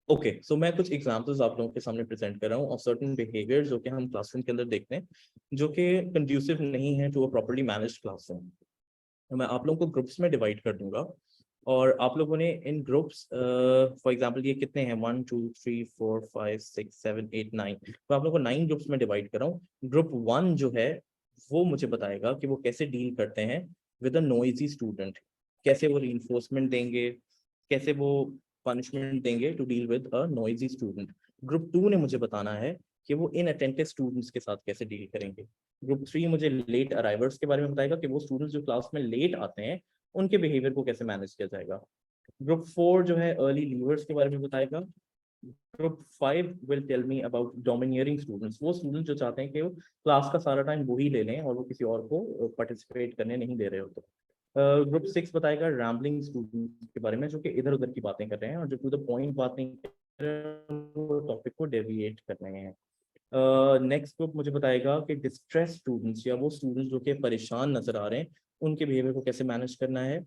ओके, सो मैं कुछ एग्जांपल्स आप लोगों के सामने प्रेजेंट कर रहा हूँ ऑफ सर्टेन बिहेवियर्स जो कि हम क्लासरूम के अंदर देखते हैं जो कि कंड्यूसिव नहीं है to a properly managed classroom. तो मैं आप लोगों को ग्रुप्स में डिवाइड कर दूंगा और आप लोगों ने इन ग्रुप्स फॉर एग्जांपल ये कितने हैं 1 2 3 4 5 6 7 8 9, तो आप लोगों को 9 ग्रुप्स में डिवाइड कर रहा हूँ। ग्रुप 1 जो है वो मुझे बताएगा कि वो कैसे डील करते हैं विद अ नॉइजी स्टूडेंट, कैसे वो रीइंफोर्समेंट देंगे, कैसे वो पनिशमेंट देंगे to deal with a noisy student. Group 2 ने मुझे बताना है कि वो इनअटेंटिव स्टूडेंट्स के साथ कैसे डील करेंगे। ग्रुप 3 मुझे लेट अराइवर्स के बारे में बताएगा कि वो स्टूडेंट्स जो क्लास में लेट आते हैं उनके बिहेवियर को कैसे मैनेज किया जाएगा। ग्रुप 4 जो है अर्ली लीवर्स के बारे में बताएगा। Group 5 will tell me about domineering students, वो स्टूडेंट्स जो चाहते हैं कि वो क्लास का सारा टाइम वो ही ले लें और वो किसी और को पार्टिसिपेट करने नहीं दे रहे होते। ग्रुप 6 बताएगा रैम्बलिंग स्टूडेंट्स के बारे में जो कि इधर उधर की बातें कर रहे हैं और जो टू द पॉइंट बात नहीं कर रहे हैं, वो टॉपिक को डेविएट कर रहे हैं। नेक्स्ट ग्रुप मुझे बताएगा कि डिस्ट्रेस स्टूडेंट्स या वो स्टूडेंट्स जो कि परेशान नजर आ रहे हैं उनके बिहेवियर को कैसे मैनेज करना है।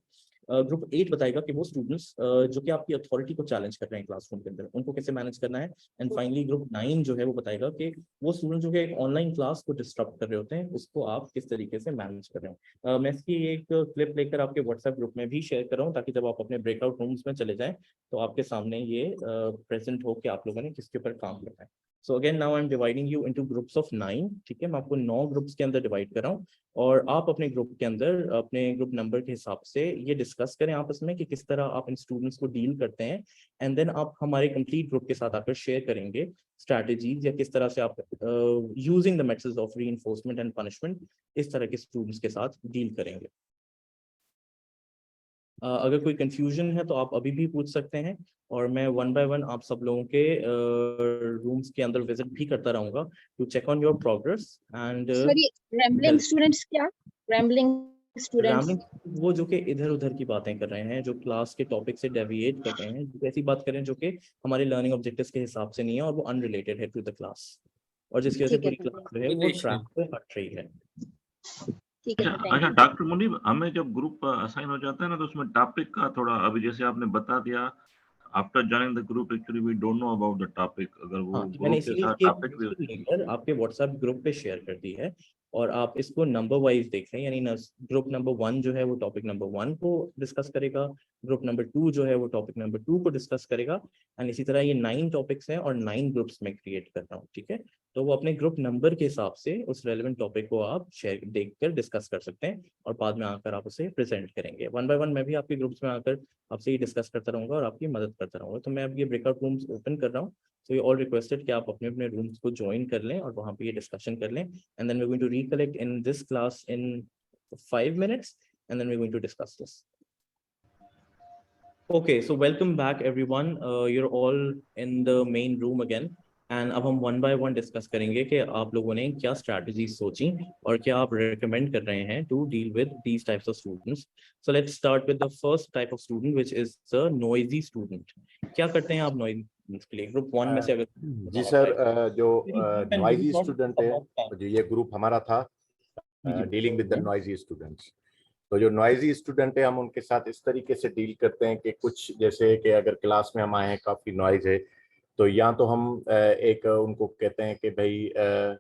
ग्रुप 8 बताएगा कि वो स्टूडेंट्स जो कि आपकी अथॉरिटी को चैलेंज कर रहे हैं क्लासरूम के अंदर उनको कैसे मैनेज करना है। एंड फाइनली ग्रुप 9 जो है वो बताएगा कि वो स्टूडेंट जो कि एक ऑनलाइन क्लास को डिस्टर्ब कर रहे होते हैं उसको आप किस तरीके से मैनेज कर रहे हैं। मैं इसकी एक क्लिप लेकर आपके व्हाट्सएप ग्रुप में भी शेयर कर रहा हूँ ताकि जब आप अपने ब्रेकआउट रूम्स में चले जाएं तो आपके सामने ये प्रेजेंट हो कि आप लोगों ने किसके ऊपर काम करना है। So again now I am dividing you into groups of 9, ठीक है। मैं आपको 9 ग्रुप्स के अंदर डिवाइड कर रहा हूँ और आप अपने ग्रुप के अंदर अपने ग्रुप नंबर के हिसाब से ये डिस्कस करें आपस में कि किस तरह आप इन स्टूडेंट्स को डील करते हैं। एंड देन आप हमारे कंप्लीट ग्रुप के साथ आकर शेयर करेंगे स्ट्रैटेजीज या किस तरह से आप using the methods of reinforcement and punishment इस तरह के स्टूडेंट्स के साथ डील करेंगे। अगर कोई कंफ्यूजन है तो आप अभी भी पूछ सकते हैं और मैं 1 बाय 1 आप सब लोगों के रूम्स के अंदर विजिट भी करता रहूंगा to check on your progress and sorry, rambling students क्या? रैम्बलिंग स्टूडेंट्स रैम्बलिंग वो जो कि इधर उधर की बातें कर रहे हैं, जो क्लास के टॉपिक से डेविएट कर रहे हैं, जो ऐसी बात कर रहे हैं जो कि हमारे लर्निंग ऑब्जेक्टिव्स के हिसाब से नहीं है और वो अनरिलेटेड है टू द क्लास और जिसकी वजह से पूरी क्लास जो है वो ट्रैक पे हट रही है। अच्छा डॉक्टर मुनीब, हमें जब ग्रुप असाइन हो जाता है ना तो उसमें टॉपिक का थोड़ा, अभी जैसे आपने बता दिया after joining the group actually we don't know about the topic, अगर वो हाँ, मैंने ग्रुप के इसीलिए साथ इसकी टॉपिक भी लिंक आपके व्हाट्सएप ग्रुप पे शेयर कर दी है और आप इसको नंबर वाइज देख लें, यानी ग्रुप नंबर 1 जो है वो टॉपिक नंबर 1 को डिस्कस करेगा, ग्रुप नंबर 2 जो है वो टॉपिक नंबर 2 को डिस्कस करेगा एंड इसी तरह ये 9 टॉपिक्स हैं और 9 ग्रुप्स में क्रिएट कर रहा हूँ, ठीक है। तो वो अपने ग्रुप नंबर के हिसाब से उस रेलेवेंट टॉपिक को आप शेयर देखकर डिस्कस कर सकते हैं और बाद में आकर आप उसे प्रेजेंट करेंगे। 1 बाय 1 मैं भी आपके ग्रुप्स में आकर आपसे ये डिस्कस करता रहूंगा और आपकी मदद करता रहूंगा। तो मैं अब ये ब्रेकआउट रूम्स ओपन कर रहा हूँ, so you all requested कि आप अपने अपने रूम्स को ज्वाइन कर लें और वहाँ पे ये डिस्कशन कर लें and then we're going to recollect in this class in 5 minutes and then we're going to discuss this. Okay, so welcome back everyone. You're all in the main room again and अब हम 1 by 1 discuss करेंगे कि आप लोगों ने क्या strategy सोची और क्या आप रिकमेंड कर रहे हैं to deal with these types of students. So let's start with the first type of student which is the noisy student. क्या करते हैं आप नॉइजी के लिए? ग्रुप 1 में से अगर जी सर, जो नॉइजी स्टूडेंट है, जो ये ग्रुप हमारा था dealing with the noisy students, तो जो नॉइजी स्टूडेंट है हम उनके साथ इस तरीके से डील करते हैं कि कुछ जैसे कि अगर क्लास में हम आए हैं काफ़ी नॉइज है तो या तो हम एक उनको कहते हैं कि भाई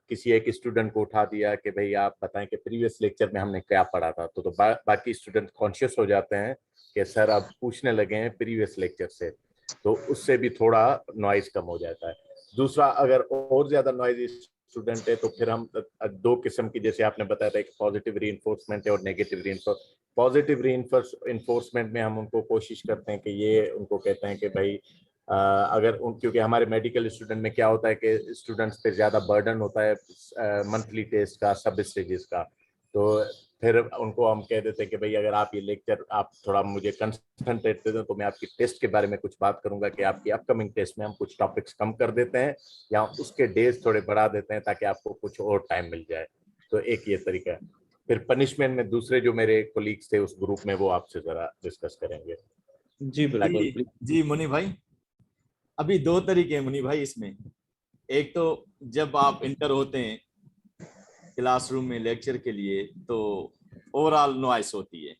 किसी एक स्टूडेंट को उठा दिया कि भाई आप बताएं कि प्रीवियस लेक्चर में हमने क्या पढ़ा था, तो बाकी स्टूडेंट कॉन्शियस हो जाते हैं कि सर अब पूछने लगे हैं प्रीवियस लेक्चर से, तो उससे भी थोड़ा नॉइज कम हो जाता है। दूसरा, अगर और ज्यादा नॉइज स्टूडेंट है तो फिर हम 2 किस्म की, जैसे आपने बताया था, एक पॉजिटिव रीइंफोर्समेंट है और नेगेटिव रीइंफोर्समेंट। पॉजिटिव रीइंफोर्समेंट में हम उनको कोशिश करते हैं कि ये उनको कहते हैं कि भाई अगर क्योंकि हमारे मेडिकल स्टूडेंट में क्या होता है कि स्टूडेंट्स पे ज़्यादा बर्डन होता है मंथली टेस्ट का, सब स्टेजेस का, तो फिर उनको हम कह देते हैं कि भाई अगर आप ये लेक्चर आप थोड़ा मुझे कंसंट्रेट दे दें तो मैं आपकी टेस्ट के बारे में कुछ बात करूंगा कि आपकी अपकमिंग टेस्ट में हम कुछ टॉपिक्स कम कर देते हैं या उसके डेज थोड़े बढ़ा देते हैं ताकि आपको कुछ और टाइम मिल जाए। तो एक ये तरीका है। फिर पनिशमेंट में दूसरे जो मेरे कोलीग्स थे उस ग्रुप में वो आपसे जरा डिस्कस करेंगे। जी बिल्कुल। जी मुनि भाई, अभी दो तरीके हैं मुनि भाई इसमें। एक तो जब आप इंटर होते हैं क्लासरूम में लेक्चर के लिए तो ओवरऑल नॉइस होती है।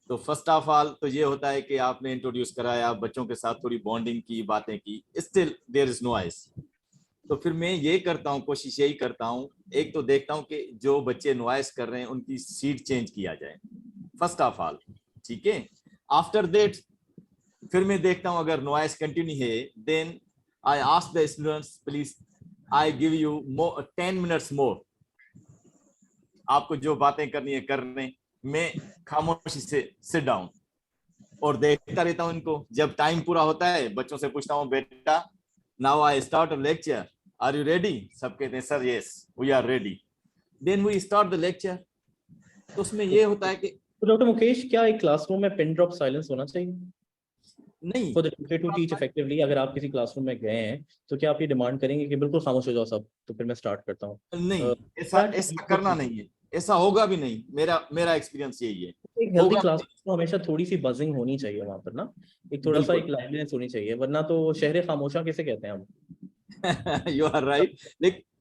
तो फर्स्ट ऑफ ऑल तो ये होता है कि आपने इंट्रोड्यूस कराया, बच्चों के साथ थोड़ी बॉन्डिंग की, बातें की, स्टिल देयर इज नॉइस। तो फिर मैं ये करता हूँ, कोशिश यही करता हूँ, एक तो देखता हूँ कि जो बच्चे नॉइस कर रहे हैं उनकी सीट चेंज किया जाए फर्स्ट ऑफ ऑल, ठीक है। आफ्टर दैट फिर मैं देखता हूँ अगर नॉइस कंटिन्यू है, then I ask the students please I give you 10 minutes more, आपको जो बातें करनी है कर लें, मैं खामोशी से सिट डाउन और देखता रहता हूँ इनको। जब टाइम पूरा होता है बच्चों से पूछता हूँ, बेटा now I start a lecture, are you ready? सब कहते हैं sir yes we are ready, then we start the lecture. तो उसमें ये होता है कि डॉक्टर मुकेश, क्या एक क्लासरूम में पिन ड्रॉप साइलेंस होना चाहिए? नहीं, for the teacher to teach effectively. अगर आप किसी क्लासरूम में गए हैं तो क्या आप ये डिमांड करेंगे कि बिल्कुल खामोश हो जाओ सब, तो फिर मैं स्टार्ट करता हूँ? नहीं, ऐसा करना नहीं है, ऐसा होगा भी नहीं। मेरा एक्सपीरियंस यही है। एक हेल्दी क्लास में हमेशा थोड़ी सी बजिंग होनी चाहिए वहां पर ना, एक थोड़ा सा एक लाइवलीनेस होनी चाहिए, वरना तो शहर खामोशा कैसे कहते हैं हम। You are right.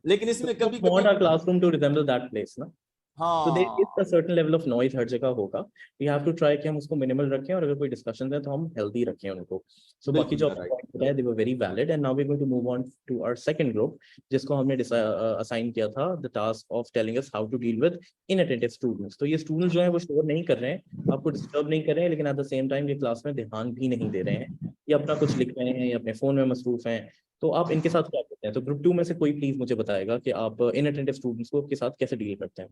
लेकिन इसमें कभी want our classroom to resemble that place ना। तो there is a certain level of noise हर जगह होगा। We have to try कि हम उसको minimal रखें, और अगर कोई discussion है तो हम healthy रखें उनको। So बाकी जो आपने point बताया they were very valid, and now we're going to move on to our second group, जिसको हमने assign किया था the task of telling us how to deal with inattentive students। तो ये students जो हैं वो शोर नहीं कर रहे हैं, आपको disturb नहीं कर रहे हैं, लेकिन at the same time ये क्लास में ध्यान भी नहीं दे रहे हैं, या अपना कुछ लिख रहे हैं या अपने फोन में मसरूफ हैं। तो आप इनके साथ क्या करते हैं? तो ग्रुप 2 में से कोई प्लीज मुझे बताएगा कि आप इनअटेंटिव स्टूडेंट्स को के साथ कैसे डील करते हैं?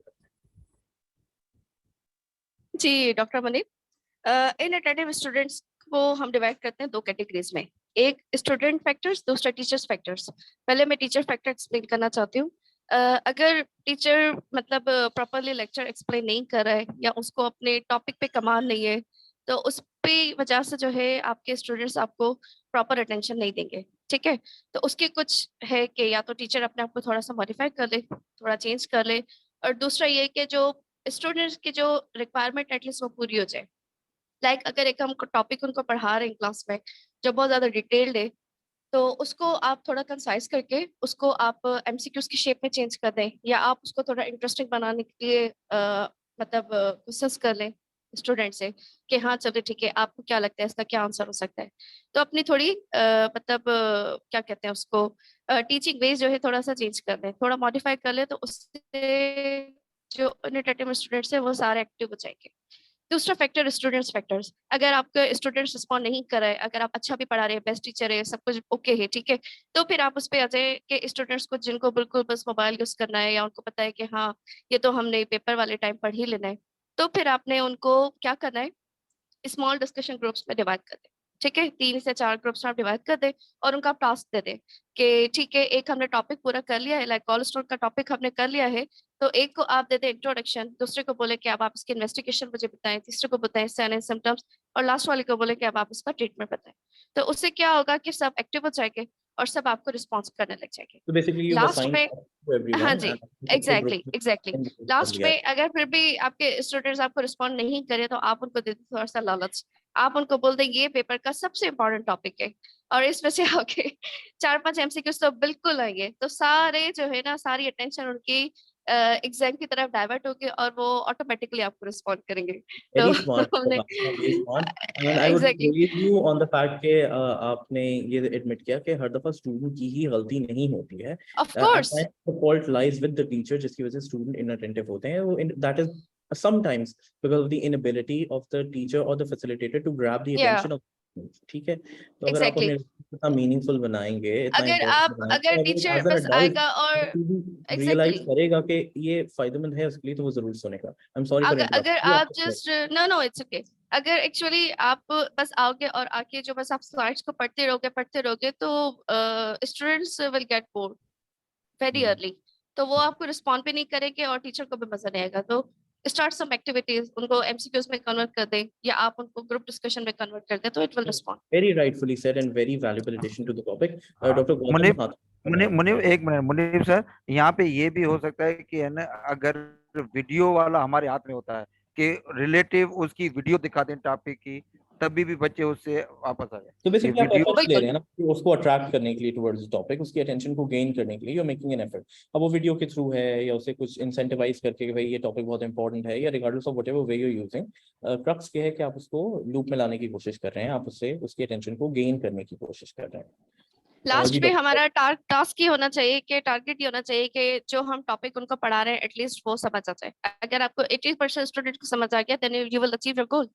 जी डॉक्टर मनीप, इनअटेंटिव स्टूडेंट्स को हम डिवाइड करते हैं दो कैटेगरीज में, एक स्टूडेंट फैक्टर्स, दूसरा टीचर्स फैक्टर्स। पहले मैं टीचर फैक्टर एक्सप्लेन करना चाहती हूँ। अगर टीचर मतलब प्रॉपरली लेक्चर एक्सप्लेन नहीं कर रहा है या उसको अपने टॉपिक पे कमांड नहीं है, तो उस पे वजह से जो है आपके स्टूडेंट्स आपको प्रॉपर अटेंशन नहीं देंगे, ठीक है। तो उसके कुछ है कि या तो टीचर अपने आप को थोड़ा सा मॉडिफाई कर ले, थोड़ा चेंज कर ले, और दूसरा ये कि जो स्टूडेंट्स की जो रिक्वायरमेंट एटलीस्ट वो पूरी हो जाए। लाइक अगर एक हम टॉपिक उनको पढ़ा रहे हैं क्लास में जो बहुत ज्यादा डिटेल्ड है, तो उसको आप थोड़ा कंसाइज करके उसको आप एमसीक्यूज की शेप में चेंज कर दें, या आप उसको थोड़ा इंटरेस्टिंग बनाने के लिए मतलब क्वेश्चंस कर लें स्टूडेंट से कि हाँ चलो ठीक है, आपको क्या लगता है इसका क्या आंसर हो सकता है। तो अपनी थोड़ी मतलब क्या कहते हैं उसको, टीचिंग बेस जो है थोड़ा सा चेंज कर लें, थोड़ा मॉडिफाई कर ले, तो उससे जो इनअटेंटिव स्टूडेंट्स है वो सारे एक्टिव हो जाएंगे। दूसरा फैक्टर स्टूडेंट्स फैक्टर्स, अगर आपका स्टूडेंट्स रिस्पॉन्ड नहीं कर रहा है, अगर आप अच्छा भी पढ़ा रहे हैं, बेस्ट टीचर है, सब कुछ ओके है, ठीक है, तो फिर आप उस पर आ जाए कि स्टूडेंट्स को जिनको बिल्कुल बस मोबाइल यूज करना है, या उनको पता है कि हाँ ये तो हमने पेपर वाले टाइम पढ़ ही लेना है, तो फिर आपने उनको क्या करना है, स्मॉल डिस्कशन ग्रुप्स में डिवाइड कर दे, ठीक है, 3 से 4 ग्रुप्स में आप डिवाइड कर दे, और उनका टास्क दे दे कि ठीक है एक हमने टॉपिक पूरा कर लिया है, लाइक कोलेस्ट्रॉल का टॉपिक हमने कर लिया है, तो एक को आप दे दे इंट्रोडक्शन, दूसरे को बोले कि अब आप इसकी इन्वेस्टिगेशन मुझे बताएं, तीसरे को बताएं साइन एंड सिम्टम्स, और लास्ट वाले को बोले कि अब आप इसका ट्रीटमेंट बताएं। तो उससे क्या होगा कि सब एक्टिव हो जाएंगे और सब आपको रिस्पॉन्स करने लग जाएंगे। So basically you last assign में to everyone हाँ जी, and एग्जैक्टली लास्ट में अगर फिर भी आपके स्टूडेंट्स आपको रिस्पॉन्ड नहीं करे, तो आप उनको दे दे थोड़ा सा लालच, आप उनको बोल दें ये पेपर का सबसे इम्पोर्टेंट टॉपिक है, और इसमें से आगे 4-5 एमसीक्यूज तो बिल्कुल आएंगे, तो सारे जो है ना सारी अटेंशन उनकी एग्जाम की तरफ डाइवर्ट होगी और वो ऑटोमेटिकली आपको रिस्पॉन्ड करेंगे। तो very smart हमने very smart and I would exactly praise you on the fact के आपने ये एडमिट किया कि हर दफा स्टूडेंट की ही गलती नहीं होती है, of course the fault lies with the teacher, जिसकी वजह से स्टूडेंट inattentive होते हैं, वो that is sometimes because of the inability of the teacher or the facilitator to grab the attention of ठीक है। तो अगर आप Exactly. अपने इतना मीनिंगफुल बनाएंगे, इतना अगर आप अगर टीचर बस आएगा और रियलाइज करेगा कि ये फायदेमंद है उसके लिए, तो वो जरूर सुनेगा। आई एम सॉरी फॉर अगर आप जस्ट नो इट्स ओके, अगर एक्चुअली आप बस आओगे और आके जो बस आप स्लाइड्स को पढ़ते रहोगे तो students will get bored very early, तो वो आपको रिस्पॉन्ड भी नहीं करेंगे और टीचर को भी मजा नहीं आएगा। तो स्टार्ट सम एक्टिविटीज, उनको एमसीक्यूज में कन्वर्ट कर दें या आप उनको ग्रुप डिस्कशन में कन्वर्ट कर दें तो it will respond. Very rightfully said and very valuable addition to the topic. Dr. Gautam, Munib एक मिनट, मुनीब सर यहाँ पे ये भी हो सकता है कि है ना, अगर वीडियो वाला हमारे हाथ में होता है कि रिलेटिव उसकी वीडियो दिखा दें टॉपिक की, तभी भी बच्चे उससे वापस आ जाए। तो बेसिकली आप एफर्ट्स ले रहे हैं ना कि उसको अट्रैक्ट करने के लिए टुवर्ड्स द टॉपिक, उसकी अटेंशन को गेन करने के लिए you are making an effort. अब वो वीडियो के थ्रू है या उसे कुछ इंसेंटिवाइज करके कि भाई ये टॉपिक बहुत इंपॉर्टेंट है, या regardless of whatever way you are using, crux क्या है कि आप उसको लूप में लाने की कोशिश कर रहे हैं, आप उससे उसकी अटेंशन को गेन करने की कोशिश कर रहे हैं। लास्ट पे हमारा टास्क ये होना चाहिए कि टारगेट ये होना चाहिए कि जो हम टॉपिक उनको पढ़ा रहे हैं एटलीस्ट वो समझ आ जाए। अगर आपको 80% स्टूडेंट को समझ आ गया then you will achieve your goal.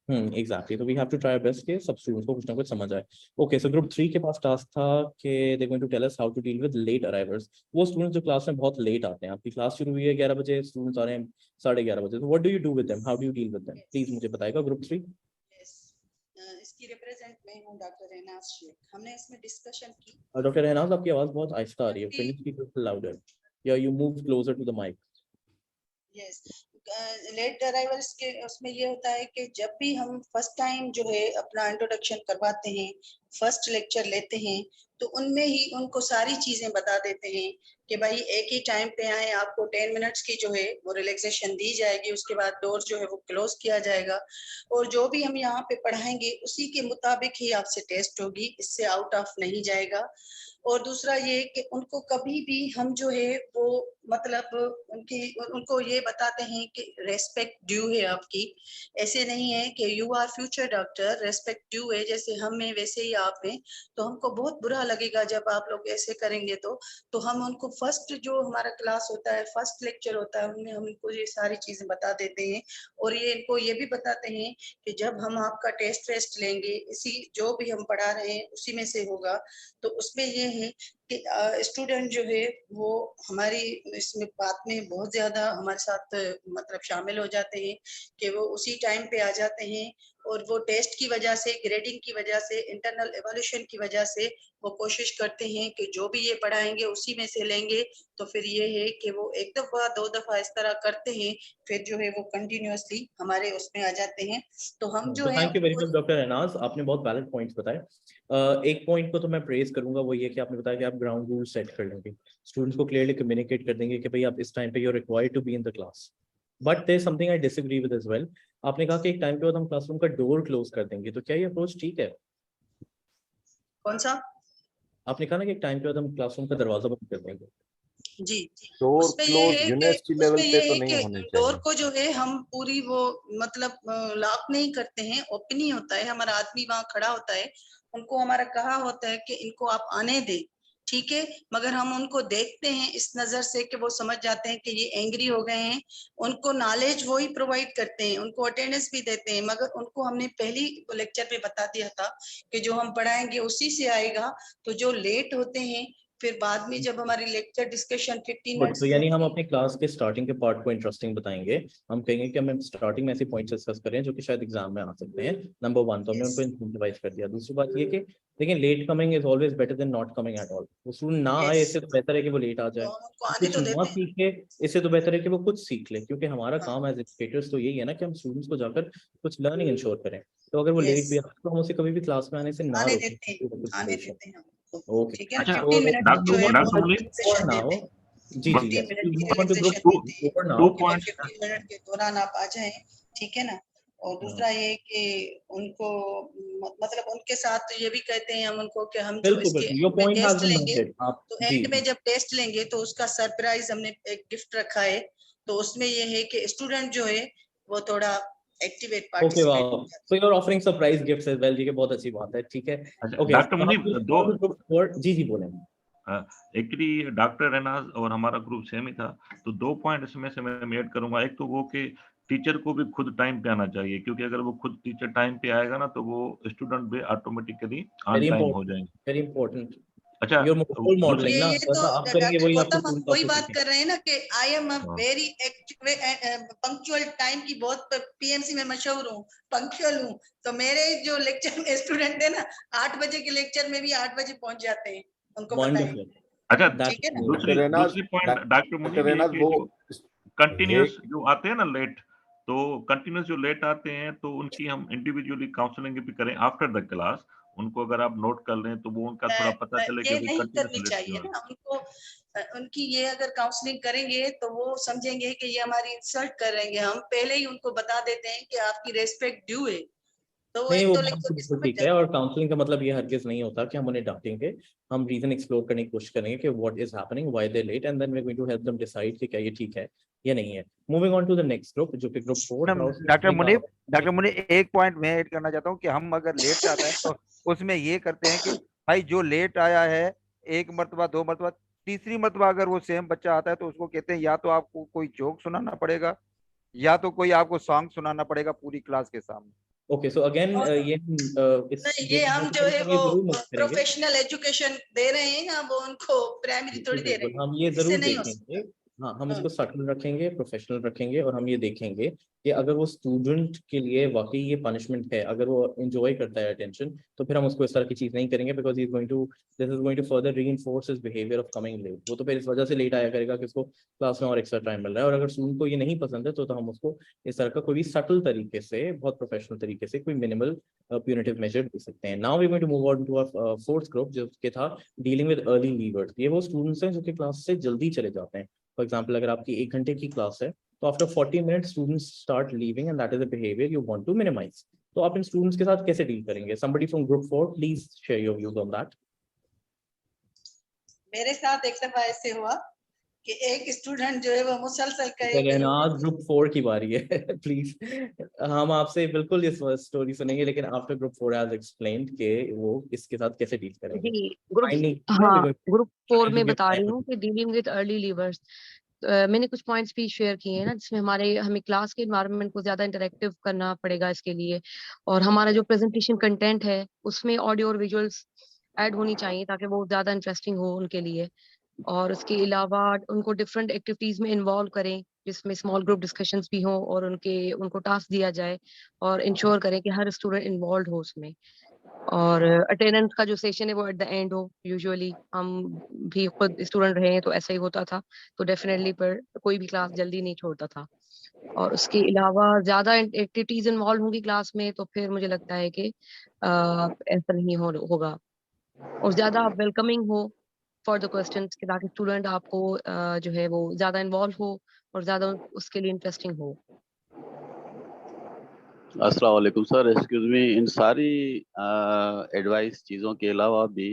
Exactly, तो we have to try our best कि सब स्टूडेंट्स को कुछ ना कुछ समझ आए। ओके, सो ग्रुप 3 के पास टास्क था कि they going to tell us how to deal with late arrivers. वो स्टूडेंट्स जो क्लास में बहुत लेट आते हैं, आपकी क्लास शुरू हुई है 11 बजे, स्टूडेंट्स आ रहे हैं 11:30 बजे, तो what do you do with them, how do you deal with them, please मुझे बताइएगा। ग्रुप 3 इसकी रिप्रेजेंट मैं हूं डॉक्टर रहनाज शेख। हमने इसमें डिस्कशन की। डॉक्टर रहनाज, आपकी आवाज बहुत आहिस्ता आ रही है, can you speak little louder या you move closer to the mic. Yes, late arrivals के उसमें ये होता है कि जब भी हम फर्स्ट टाइम जो है अपना इंट्रोडक्शन करवाते हैं, फर्स्ट लेक्चर लेते हैं, तो उनमें ही उनको सारी चीजें बता देते हैं कि भाई एक ही टाइम पे आए, आपको 10 मिनट्स की जो है वो रिलैक्सेशन दी जाएगी, उसके बाद डोर जो है वो क्लोज किया जाएगा और जो भी हम यहाँ पे पढ़ाएंगे उसी के मुताबिक ही आपसे टेस्ट होगी, इससे आउट ऑफ नहीं जाएगा। और दूसरा ये कि उनको कभी भी हम जो है वो मतलब उनको ये बताते हैं कि रेस्पेक्ट ड्यू है आपकी, ऐसे नहीं है कि you are future doctor, respect due है, जैसे हम हैं वैसे ही आप हैं। तो हमको बहुत बुरा लगेगा जब आप लोग ऐसे करेंगे। तो हम उनको फर्स्ट जो हमारा क्लास होता है, फर्स्ट लेक्चर होता है, उनमें हम इनको ये सारी चीजें बता देते हैं और ये इनको ये भी बताते हैं कि जब हम आपका टेस्ट लेंगे, इसी जो भी हम पढ़ा रहे हैं उसी में से होगा। तो उसमें ये है कि स्टूडेंट जो है वो हमारी इसमें बात में बहुत ज्यादा हमारे साथ मतलब शामिल हो जाते हैं कि वो उसी टाइम पे आ जाते हैं और वो टेस्ट की वजह से, ग्रेडिंग की वजह से, इंटरनल एवोल्यूशन की वजह से वो कोशिश करते हैं कि जो भी ये पढ़ाएंगे उसी में से लेंगे। तो फिर ये है कि वो एक दफा 2 दफा इस तरह करते हैं, फिर जो है वो कंटिन्यूअसली हमारे उसमें आ जाते हैं। तो हम जो है thank you very much doctor Rehnaz, आपने बहुत वैलिड पॉइंट्स बताए। एक पॉइंट को तो मैं प्रेज करूंगा, वो ये कि आपने बताया कि आप ग्राउंड रूल सेट कर लेंगे, स्टूडेंट्स को क्लियरली कम्युनिकेट कर देंगे कि भाई आप इस टाइम पे you are required to be in the class. But there is something I disagree with as well. आपने कहा कि एक टाइम के बाद हम क्लासरूम का डोर क्लोज कर देंगे, तो क्या ये अप्रोच ठीक है? कौन सा? आपने कहा ना कि एक टाइम के बाद हम क्लासरूम का दरवाजा बंद कर देंगे। जी, डोर उसमें ये क्लोज है यूनिवर्सिटी कि लेवल उसमें पे ये तो है नहीं कि होने डोर चाहिए। को जो है हम पूरी वो मतलब लॉक नहीं करते हैं, ओपन ही होता है, हमारा आदमी वहां खड़ा होता है, उनको हमारा कहा होता है कि इनको आप आने दें, ठीक है, मगर हम उनको देखते हैं इस नजर से कि वो समझ जाते हैं कि ये एंग्री हो गए हैं। उनको नॉलेज वो ही प्रोवाइड करते हैं, उनको अटेंडेंस भी देते हैं, मगर उनको हमने पहली लेक्चर में बता दिया था कि जो हम पढ़ाएंगे उसी से आएगा। तो जो लेट होते हैं फिर बाद में जब हमारी लेक्चर डिस्कशन 15 मिनट्स तो यानी हम अपनी क्लास के स्टार्टिंग के पार्ट को इंटरेस्टिंग बताएंगे, हम कहेंगे कि हम स्टार्टिंग में ऐसे पॉइंट्स डिस्कस करें जो कि शायद एग्जाम में आ सकते हैं। नंबर 1 तो हमने उनको इंसेंटिवाइज कर दिया। दूसरी बात ये कि लेकिन late coming is always better than not coming at all. वो स्टूडेंट ना आए इससे तो बेहतर है कि वो लेट आ जाए, कुछ ना सीखे इससे तो बेहतर है कि वो कुछ सीख ले, क्योंकि हमारा काम एज एजुकेटर्स तो यही है ना कि हम स्टूडेंट्स को जाकर कुछ लर्निंग इंश्योर करें। तो अगर वो लेट भी आए तो हम उसे कभी भी क्लास में आने से ना आने रोकें। देते हैं ओके, ठीक है, अच्छा 15 मिनट जो है सेशन देते हैं, जी 15 मिनट की रिलैक्सेशन देते हैं, 15 मिनट के दौरान आप आ जाएं, ठीक है ना। और दूसरा ये कि उनको मतलब उनके साथ ये भी कहते हैं हम उनको कि हम जो इसके टेस्ट लेंगे तो एंड में जब टेस्ट लेंगे तो उसका सरप्राइज हमने एक गिफ्ट रखा है। तो उसमें ये है कि स्टूडेंट जो है वो थोड़ा activate okay, wow, so you are offering surprise gifts as well, जी के बहुत अच्छी बात है, ठीक है। ओके डॉक्टर मुनीब, जी बोलें। एक्चुअली डॉक्टर रहनाज और हमारा ग्रुप सेम ही था, तो 2 पॉइंट इसमें से मैं ऐड करूंगा। एक तो वो कि टीचर को भी खुद टाइम पे आना चाहिए, क्योंकि अगर वो खुद टीचर टाइम पे आएगा ना तो वो स्टूडेंट भी ऑटोमेटिकली ऑन टाइम हो जाएंगे। Very important. अच्छा, मॉडलिंग ना तो आप करेंगे वही आपको हम वही बात कर रहे हैं ना कि I am a very punctual, time की बहुत पीएमसी में मशहूर हूँ, पंक्चुअल हूँ। तो मेरे जो लेक्चर में स्टूडेंट है ना 8 बजे के लेक्चर में भी 8 बजे पहुंच जाते हैं, उनको पता है। अच्छा, ठीक है ना। दूसरी पॉइंट डॉक्टर मुनीब, वो कंटिन्यूस जो आते हैं ना लेट, तो कंटिन्यूस जो लेट आते हैं तो उनकी हम इंडिविजुअली काउंसलिंग भी करें आफ्टर द क्लास। उनको अगर आप नोट कर लें तो वो उनका थोड़ा पता चले कि ये वो नहीं कंटिन्यूस करनी लेट चाहिए क्यों है। ना उनको। उनकी ये अगर काउंसलिंग करेंगे तो वो समझेंगे कि ये हमारी इंसल्ट कर रहे हैं। हम पहले ही उनको बता देते हैं कि आपकी रेस्पेक्ट ड्यू है, तो वो नहीं, एक वो तो बात तो लेक्चर बिल्कुल ठीक है, और काउंसलिंग का मतलब ये हरगिज नहीं होता कि हम उन्हें डांटेंगे। हम रीजन एक्सप्लोर करने की कोशिश करेंगे कि what is happening, why they late, and then we are going to help them decide कि क्या ये ठीक है या नहीं है। Moving on to the next group, जो कि ग्रुप 4 था। डॉक्टर मुनीब एक पॉइंट मैं ऐड करना चाहता हूँ कि हम अगर लेट से आता है तो उसमें ये करते हैं कि भाई जो लेट आया है, एक मरतबा, दो मरतबा, तीसरी मरतबा अगर वो सेम बच्चा आता है तो उसको कहते हैं या तो आपको कोई जोक सुनाना पड़ेगा या तो कोई आपको सॉन्ग सुनाना पड़ेगा पूरी क्लास के सामने। ओके, सो अगेन ये नहीं, ये हम जो है वो प्रोफेशनल एजुकेशन दे रहे हैं ना, वो उनको प्राइमरी थोड़ी दे रहे हैं। हम ये इससे जरूर नहीं हो देखेंगे। हाँ, हम इसको सटल रखेंगे, प्रोफेशनल रखेंगे, और हम ये देखेंगे कि अगर वो स्टूडेंट के लिए वाकई ये पनिशमेंट है, अगर वो एंजॉय करता है अटेंशन, तो फिर हम उसको इस तरह की चीज नहीं करेंगे, because this is going to further reinforce his behaviour of coming late. वो तो फिर इस वजह से लेट आया करेगा कि उसको क्लास में और एक्स्ट्रा टाइम मिल रहा है। और अगर स्टूडेंट को ये नहीं पसंद है तो हम उसको इस तरह का कोई भी सटल तरीके से, बहुत प्रोफेशनल तरीके से कोई मिनिमल प्यूनिटिव मेजर दे सकते हैं। Now we going to move on to our fourth group, जो कि था डीलिंग विद अर्ली लीवर्स। ये वो स्टूडेंट्स हैं जो कि क्लास से जल्दी चले जाते हैं। फॉर एग्जाम्पल, अगर आपकी 1 घंटे की क्लास है तो after 40 minutes students start leaving, and that is a behaviour you want to minimise. तो आप इन स्टूडेंट्स के साथ कैसे डील करेंगे? Somebody from group 4 please share your views on that. मेरे साथ एक दफा ऐसे हुआ कि एक स्टूडेंट जो है वो मुसलसल कहे कि आज ग्रुप 4 की बारी है प्लीज। हम आपसे बिल्कुल इस स्टोरी सुनेंगे, लेकिन आफ्टर ग्रुप 4 हैज एक्सप्लेन्ड कि वो इसके साथ कैसे डील करेंगे। जी, ग्रुप 4 में बता रही हूँ कि डीलिंग विद अर्ली लीवर्स। मैंने कुछ पॉइंट्स भी शेयर किए हैं ना, जिसमें हमें क्लास के एनवायरनमेंट को ज्यादा इंटरेक्टिव करना पड़ेगा इसके लिए, और हमारा जो प्रेजेंटेशन कंटेंट है उसमें ऑडियो और विजुअल्स ऐड होनी चाहिए ताकि वो ज्यादा इंटरेस्टिंग हो उनके लिए। और उसके अलावा उनको डिफरेंट एक्टिविटीज में इन्वॉल्व करें, जिसमें स्मॉल ग्रुप डिस्कशंस भी हों, और उनको टास्क दिया जाए, और इंश्योर करें कि हर स्टूडेंट इन्वॉल्व हो उसमें। और अटेंडेंस का जो सेशन है वो एट द एंड हो। यूजुअली हम भी खुद स्टूडेंट रहे हैं तो ऐसा ही होता था, तो डेफिनेटली पर कोई भी क्लास जल्दी नहीं छोड़ता था। और उसके अलावा ज्यादा एक्टिविटीज इन्वॉल्व होंगी क्लास में तो फिर मुझे लगता है कि ऐसा नहीं होगा। और ज्यादा आप वेलकमिंग हो फॉर द क्वेश्चंस, कि ताकि स्टूडेंट आपको जो है वो ज्यादा इन्वॉल्व हो और ज्यादा उसके लिए इंटरेस्टिंग हो। अस्सलाम वालेकुम सर, एक्सक्यूज मी, इन सारी एडवाइस चीज़ों के अलावा भी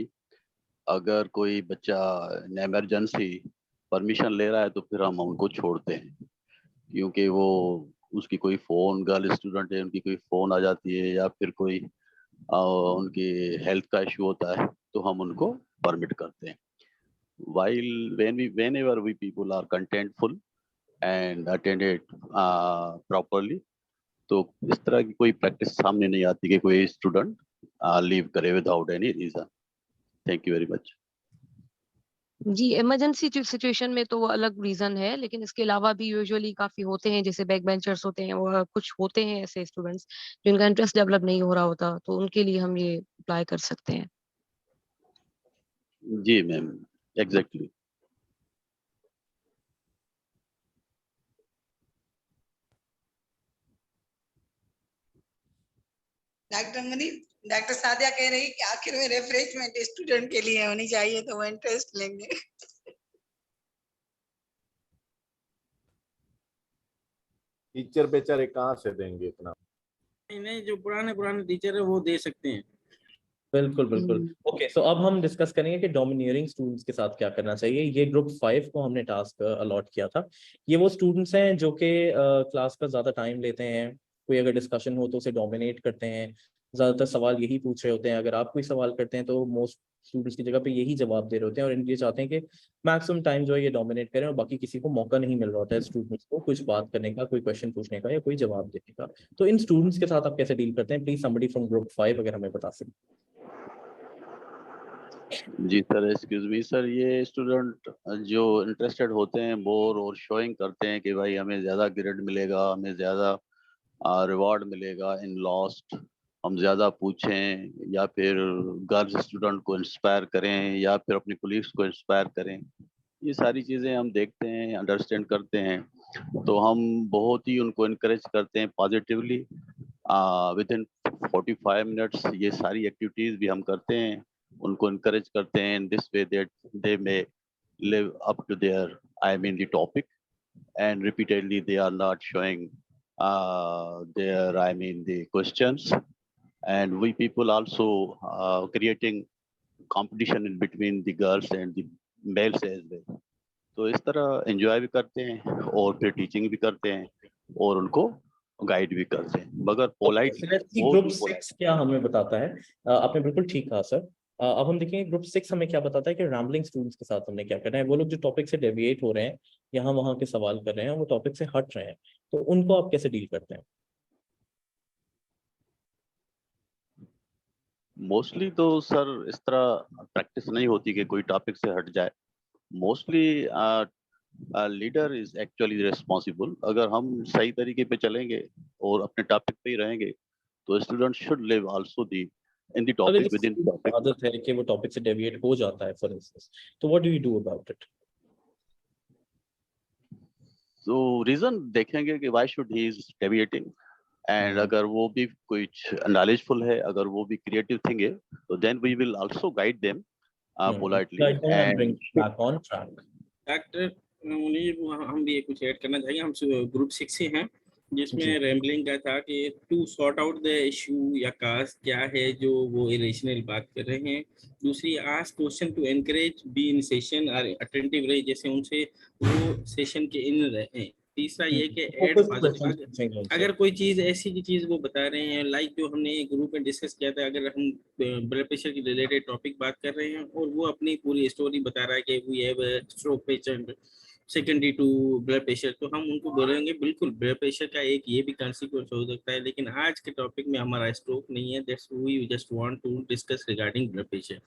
अगर कोई बच्चा इमरजेंसी परमिशन ले रहा है तो फिर हम उनको छोड़ते हैं, क्योंकि वो उसकी कोई फ़ोन, गर्ल स्टूडेंट है, उनकी कोई फ़ोन आ जाती है या फिर कोई उनकी हेल्थ का इशू होता है तो हम उनको परमिट करते हैं। While whenever we people are contentful and attended properly, तो इस तरह की कोई प्रैक्टिस सामने नहीं आती कि कोई स्टूडेंट लीव करे without any reason. Thank you very much. जी, इमरजेंसी सिचुएशन में तो वो अलग रीजन है, लेकिन इसके अलावा भी यूजुअली काफी होते हैं, जैसे बैक बेंचर्स होते हैं और कुछ होते हैं ऐसे स्टूडेंट्स जिनका इंटरेस्ट डेवलप नहीं हो रहा होता, तो उनके लिए हम ये अप्लाई कर सकते हैं। जी ma'am, exactly. Doctor Muneeb, doctor Sadia कह रही कि आखिर में रिफ्रेशमेंट स्टूडेंट के लिए होनी चाहिए तो वो इंटरेस्ट लेंगे। टीचर बेचारे कहाँ से देंगे इतना? नहीं, जो पुराने टीचर है वो दे सकते हैं। बिल्कुल बिल्कुल। ओके, सो अब हम डिस्कस करेंगे कि डोमिनियरिंग स्टूडेंट्स के साथ क्या करना चाहिए। ये ग्रुप 5 को हमने टास्क अलॉट किया था। ये वो स्टूडेंट्स हैं जो कि क्लास का ज़्यादा टाइम लेते हैं, कोई अगर डिस्कशन हो तो उसे डोमिनेट करते हैं, ज़्यादातर सवाल यही पूछ रहे होते हैं। अगर आप कोई सवाल करते हैं तो मोस्ट स्टूडेंट्स की जगह पे यही जवाब दे रहे होते हैं, और ये चाहते हैं कि मैक्सिमम टाइम जो है ये डोमिनेट करें और बाकी किसी को मौका नहीं मिल रहा होता है स्टूडेंट्स को कुछ बात करने का, कोई क्वेश्चन पूछने का या कोई जवाब देने का। तो इन स्टूडेंट्स के साथ आप कैसे डील करते हैं? प्लीज समबडी फ्रॉम ग्रुप 5 अगर हमें बता सकें। जी सर, एक्सक्यूज मी सर, ये स्टूडेंट जो इंटरेस्टेड होते हैं बोर और शोइंग करते हैं कि भाई हमें ज़्यादा ग्रेड मिलेगा, हमें ज़्यादा रिवॉर्ड मिलेगा इन लॉस्ट, हम ज़्यादा पूछें या फिर गर्ल्स स्टूडेंट को इंस्पायर करें या फिर अपने कोलीग्स को इंस्पायर करें। ये सारी चीज़ें हम देखते हैं, अंडरस्टैंड करते हैं, तो हम बहुत ही उनको इनकरेज करते हैं पॉजिटिवली। विद इन 45 मिनट्स ये सारी एक्टिविटीज भी हम करते हैं, उनको इनकरेज करते हैं in this way that they may live up to their, I mean, the topic, and repeatedly they are not showing their, I mean, the questions. And we people also creating competition in between the girls and the males as well. तो इस तरह enjoy भी करते हैं और फिर teaching भी करते हैं और उनको गाइड भी करते हैं, मगर पोलाइट ग्रुप 6 क्या हमें बताता है? आपने बिल्कुल ठीक कहा सर। अब हम देखेंगे ग्रुप 6 हमें क्या बताता है कि रैम्बलिंग स्टूडेंट्स के साथ हमने क्या करना है। वो लोग जो टॉपिक से डेविएट हो रहे हैं, यहाँ वहाँ के सवाल कर रहे हैं, वो टॉपिक से हट रहे हैं, तो उनको आप कैसे डील करते हैं? मोस्टली तो सर इस तरह प्रैक्टिस नहीं होती कि कोई टॉपिक से हट जाए। Mostly leader is actually responsible. अगर हम सही तरीके पे चलेंगे और अपने टॉपिक पे ही रहेंगे तो student should live also the in the topic with in topic. आदत है कि वो टॉपिक से डेविएट हो जाता है फॉर इंस्टेंस, तो what do you do about it? तो रीजन देखेंगे कि why should he is deviating, and अगर वो भी कुछ नॉलेजफुल है, अगर वो भी क्रिएटिव थिंग है, तो then we will also guide them politely and bring back on track. Doctor Munib, हम भी कुछ ऐड करना चाहेंगे। हम ग्रुप 6 से हैं, जिसमें रैम्बलिंग का था कि to sort out the issue या कास्ट क्या है जो वो इरेशनल बात कर रहे हैं। दूसरी, ask question to encourage be in session और अटेंटिव रहे, जैसे उनसे वो सेशन के इन रहे। तीसरा ये कि ऐड अगर कोई चीज़ ऐसी की चीज़ वो बता रहे हैं, लाइक जो हमने ग्रुप में डिस्कस किया था, अगर हम ब्लड प्रेशर के रिलेटेड टॉपिक बात कर रहे हैं और वो अपनी पूरी स्टोरी बता रहा है कि we have a stroke patient secondary to blood pressure, तो हम उनको बोलेंगे बिल्कुल ब्लड प्रेशर का एक ये भी कॉन्सिक्वेंस हो सकता है, लेकिन आज के टॉपिक में हमारा स्ट्रोक नहीं है, that's we just want to discuss regarding blood pressure.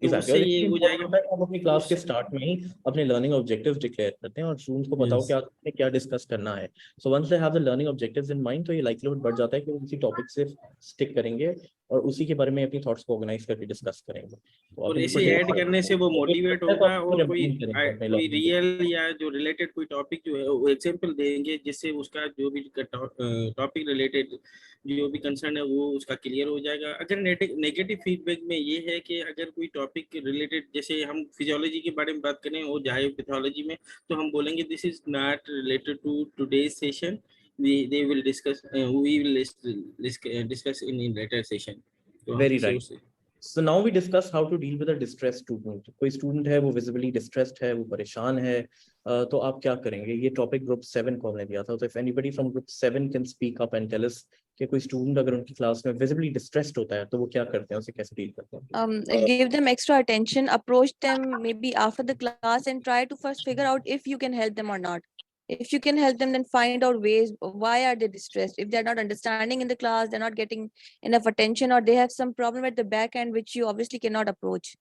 उससे ये हो जाएगा। हम अपनी क्लास के स्टार्ट में ही अपने लर्निंग ऑब्जेक्टिव्स डिक्लेयर करते हैं और स्टूडेंट्स को बताओ कि आपने क्या डिस्कस करना है। So once they have the learning objectives in mind, तो ये लाइक्लीहुड बढ़ जाता है कि वो उसी टॉपिक से स्टिक करेंगे और उसी के बारे में अपनी थॉट्स को ऑर्गेनाइज करके डिस्कस करेंगे। और इसे ऐड करने से वो मोटिवेट होगा और कोई रियल या जो रिलेटेड कोई टॉपिक जो है वो एग्जांपल देंगे, जिससे उसका जो भी टॉपिक रिलेटेड जो भी कंसर्न है वो उसका क्लियर हो जाएगा। अगर नेगेटिव फीडबैक में ये है कि अगर कोई टॉपिक रिलेटेड, जैसे हम फिजियोलॉजी के बारे में बात करें और जाए पैथोलॉजी में, तो हम बोलेंगे this is not related to today's session, they will discuss we will discuss in later session. Very right. So now we discuss how to deal with a distressed student. कोई student है वो visibly distressed है, वो परेशान है, तो आप क्या करेंगे? ये topic group 7 को हमने दिया था, तो if anybody from group 7 can speak up and tell us कि कोई student अगर उनकी class में visibly distressed होता है तो वो क्या करते हैं, उसे कैसे deal करते हैं? Give them extra attention, approach them maybe after the class and try to first figure out if you can help them or not. If you can help them, then find out ways why are they distressed. If they're not understanding in the class, they're not getting enough attention, or they have some problem at the back end which you obviously cannot approach.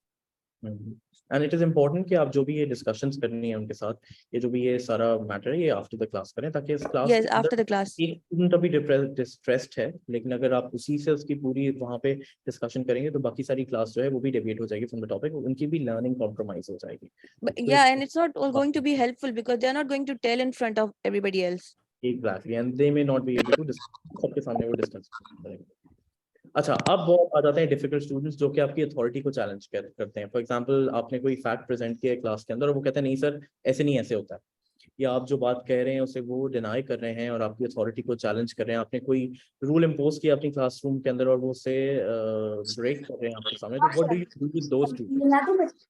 And it is important कि आप जो भी ये discussions करनी है उनके साथ, ये जो भी ये सारा matter है ये after the class करें, ताकि इस class yes after the class एक student अभी distressed है, लेकिन अगर आप उसी से उसकी पूरी वहाँ पे discussion करेंगे तो बाकी सारी class जो है वो भी deviate हो जाएगी from the topic, उनकी भी learning compromise हो जाएगी। But yeah, and it's not going to be helpful because they're not going to tell in front of everybody else. Exactly, and they may not be able to discuss सबके सामने वो discuss करेंगे। अच्छा, अब बहुत आ जाते हैं डिफिकल्ट स्टूडेंट्स जो कि आपकी अथॉरिटी को चैलेंज करते हैं। फॉर एग्जांपल आपने कोई फैक्ट प्रेजेंट किया है क्लास के अंदर और वो कहते हैं नहीं सर ऐसे नहीं ऐसे होता है, या आप जो बात कह रहे हैं उसे वो डिनाई कर रहे हैं और आपकी अथॉरिटी को चैलेंज कर रहे हैं। आपने कोई रूल इम्पोज किया अपनी क्लासरूम के अंदर और वो उसे ब्रेक कर रहे हैं आपके सामने, तो what do you do with those students?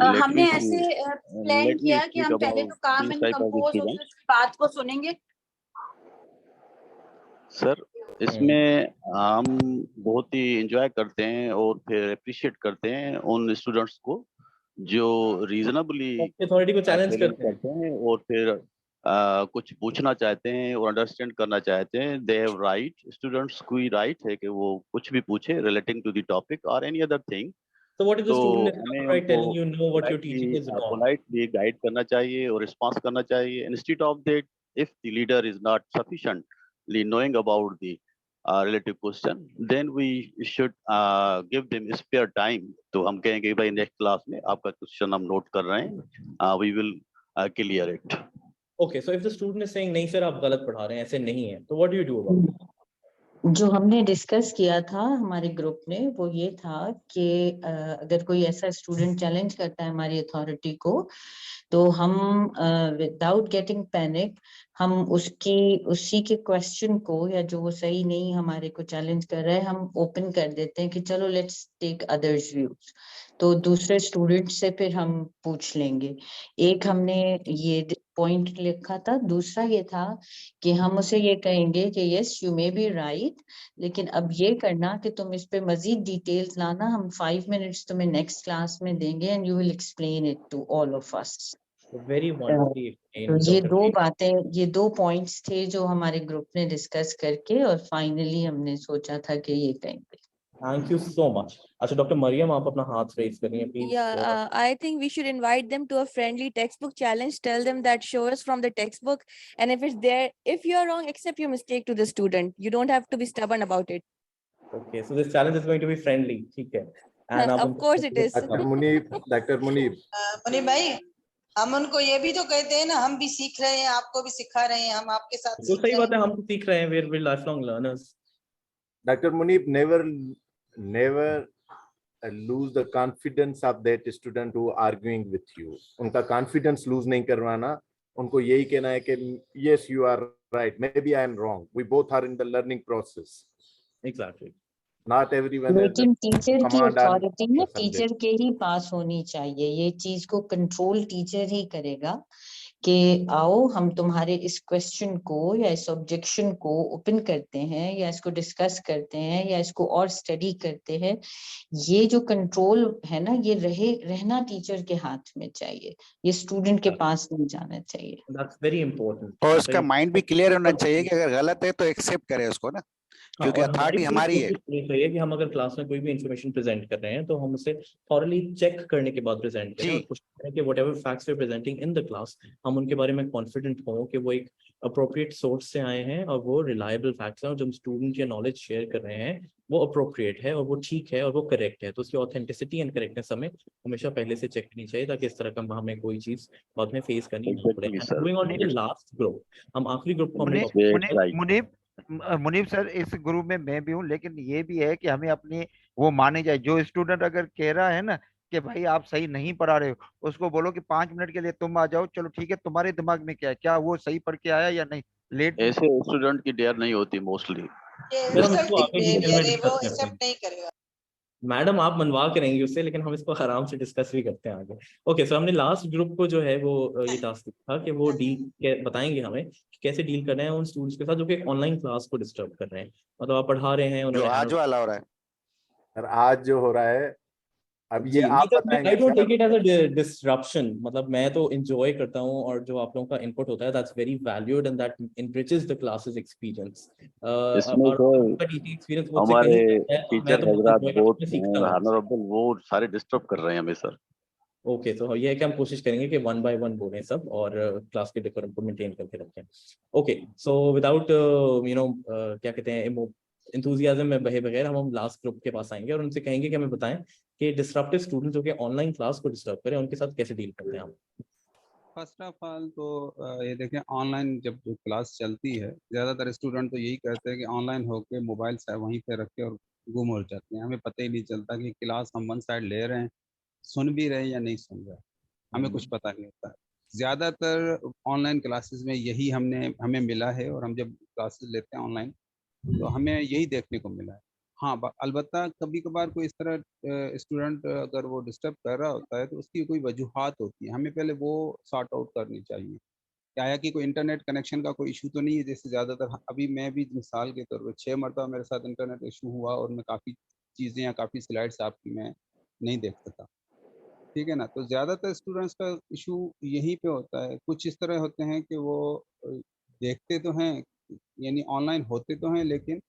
हमने ऐसे प्लान किया कि हम पहले तो काम एंड कंपोज और बात को सुनेंगे। सर इसमें हम बहुत ही एंजॉय करते हैं और फिर अप्रिशिएट करते हैं उन स्टूडेंट्स को जो रीजनेबली अथॉरिटी को चैलेंज करते हैं और फिर कुछ पूछना चाहते हैं और अंडरस्टैंड करना चाहते हैं। दे हैव राइट, स्टूडेंट्स को राइट है कि वो कुछ भी पूछे रिलेटिंग टू द टॉपिक और any other thing. So what is the student right telling you know what you're teaching is wrong? Politely guide करना चाहिए और response करना चाहिए। Instead of that, if the leader is not sufficiently knowing about the relative question, then we should give them spare time. तो हम कहेंगे भाई next class में आपका क्वेश्चन हम नोट कर रहे हैं, we will clear it. Okay, so if the student is saying नहीं सर आप गलत पढ़ा रहे हैं, ऐसे नहीं है, तो what do you do about it? जो हमने डिस्कस किया था हमारे ग्रुप ने वो ये था कि अगर कोई ऐसा स्टूडेंट चैलेंज करता है हमारी अथॉरिटी को, तो हम विदाउट गेटिंग पैनिक हम उसी के क्वेश्चन को, या जो वो सही नहीं हमारे को चैलेंज कर रहा है, हम ओपन कर देते हैं कि चलो लेट्स टेक अदर्स व्यूज। तो दूसरे स्टूडेंट से फिर हम पूछ लेंगे। एक हमने ये पॉइंट लिखा था। दूसरा ये था कि हम उसे ये कहेंगे कि yes you may be right, लेकिन अब ये करना कि तुम इस पे मजीद डिटेल्स लाना, हम 5 मिनट्स तुम्हें नेक्स्ट क्लास में देंगे and you will explain it to all of us. Very wonderfully तो explained, ये Dr. दो Reed. बातें, ये 2 पॉइंट्स थे जो हमारे ग्रुप ने डिस्कस करके और फाइनली हमने सोचा था कि ये कहेंगे। Thank you so much. अच्छा डॉक्टर मरियम आप अपना हाथ रेज करिए please. Yeah, I think we should invite them to a friendly textbook challenge. Tell them that show us from the textbook, and if it's there, if you're wrong, accept your mistake to the student. You don't have to be stubborn about it. Okay, so this challenge is going to be friendly, ठीक है? And आप Of उनको- course it is. Doctor Munib Munib भाई, हम उनको ये भी तो कहते हैं ना, हम भी सीख रहे हैं, आपको भी सिखा रहे हैं, हम आपके साथ तो सीख सही रहे बात है, हम तो सीख रहे हैं, we're lifelong learners. Dr. Munib, never lose the confidence of that student who arguing with you. उनका confidence lose नहीं करवाना, उनको यही कहना है कि yes you are right, maybe I am wrong, we both are in the learning process. Exactly. Not everyone has लेकिन teacher की command on अथॉरिटी the ना subject. टीचर के ही पास होनी चाहिए। ये चीज को कंट्रोल टीचर ही करेगा कि आओ हम तुम्हारे इस क्वेश्चन को या इस ऑब्जेक्शन को ओपन करते हैं, या इसको डिस्कस करते हैं, या इसको और स्टडी करते हैं। ये जो कंट्रोल है ना, ये रहना टीचर के हाथ में चाहिए, ये स्टूडेंट के पास नहीं जाना चाहिए। That's very important. और उसका माइंड भी क्लियर होना चाहिए कि अगर गलत है तो एक्सेप्ट करे उसको ना, क्योंकि अथॉरिटी हमारी है। चाहिए कि हम अगर क्लास में कोई भी इंफॉर्मेशन प्रेजेंट कर रहे हैं तो हम उसे थॉरली चेक करने के बाद प्रेजेंट करें और कोशिश करें कि whatever facts we are presenting in the class, हम उनके बारे में कॉन्फिडेंट हों कि वो एक अप्रोप्रिएट सोर्स से आए हैं और वो रिलायबल फैक्ट्स हैं, और जो हम स्टूडेंट या नॉलेज शेयर कर रहे हैं वो अप्रोप्रिएट है और वो ठीक है और वो करेक्ट है। तो उसकी ऑथेंटिसिटी एंड करेक्टनेस हमें हमेशा पहले से चेक करनी चाहिए, ताकि इस तरह का हमें कोई चीज बाद में फेस करनी ना पड़े। Moving on to the last group, हम आखिरी ग्रुप को हमने मुनीब सर, इस ग्रुप में मैं भी हूँ, लेकिन ये भी है कि हमें अपनी वो माने जाए। जो स्टूडेंट अगर कह रहा है ना कि भाई आप सही नहीं पढ़ा रहे हो, उसको बोलो कि 5 मिनट के लिए तुम आ जाओ, चलो ठीक है, तुम्हारे दिमाग में क्या है, क्या वो सही पढ़ के आया या नहीं। लेट ऐसे स्टूडेंट की डेयर नहीं होती मोस्टली। मैडम आप मनवा के रहेंगे उससे, लेकिन हम इसको आराम से डिस्कस भी करते हैं आगे। ओके, सो हमने लास्ट ग्रुप को जो है वो ये टास्क था कि वो बताएंगे हमें कि कैसे डील करना है उन स्टूडेंट्स के साथ जो कि ऑनलाइन क्लास को डिस्टर्ब कर रहे हैं। मतलब आप पढ़ा रहे हैं, उन्होंने आज वाला हो रहा है और आज जो हो रहा है अब ये आप बताएंगे। I don't take it as a disruption, मतलब मैं तो enjoy करता हूँ, और जो आप लोगों का input होता है that's very valued and that enriches the classes experience. इसमें तो हमारे टीचर हजरात बोर्ड ऑनरेबल वो सारे डिस्टर्ब कर रहे हैं हमें सर। ओके, तो ये है कि हम कोशिश करेंगे कि 1 by 1 बोलें सब और क्लास के डेकोरम को मेंटेन करके रखें। ओके, सो विदाउट क्या कहते हैं enthusiasm में बहे बगैर हम लास्ट ग्रुप के पास आएंगे और उनसे कहेंगे कि हमें बताएं कि डिसरप्टिव स्टूडेंट जो कि ऑनलाइन क्लास को डिस्टर्ब करें, उनके साथ कैसे डील करते हैं हम। फर्स्ट ऑफ ऑल तो ये देखें, ऑनलाइन जब जो क्लास चलती है, ज़्यादातर स्टूडेंट तो यही कहते हैं कि ऑनलाइन होके मोबाइल से वहीं पे रख के और गुम हो जाते हैं। हमें पता ही नहीं चलता कि क्लास हम वन साइड ले रहे हैं, सुन भी रहे हैं या नहीं सुन रहे, हमें कुछ पता नहीं होता है। ज़्यादातर ऑनलाइन क्लासेस में यही हमें मिला है, और हम जब क्लासेस लेते हैं ऑनलाइन तो हमें यही देखने को मिला है। हाँ, अलबत्ता कभी कभार कोई इस तरह स्टूडेंट अगर वो डिस्टर्ब कर रहा होता है तो उसकी कोई वजूहात होती है, हमें पहले वो सॉर्ट आउट करनी चाहिए। क्या है कि कोई इंटरनेट कनेक्शन का कोई इशू तो नहीं है, जैसे ज़्यादातर अभी मैं भी मिसाल के तौर पर 6 मरतबा मेरे साथ इंटरनेट इशू हुआ और मैं काफ़ी चीज़ें या काफ़ी स्लाइड्स आपकी मैं नहीं देख सका, ठीक है ना। तो ज़्यादातर स्टूडेंट्स का इशू यहीं पे होता है। कुछ इस तरह होते हैं कि वो देखते तो हैं, यानी ऑनलाइन होते तो हैं, लेकिन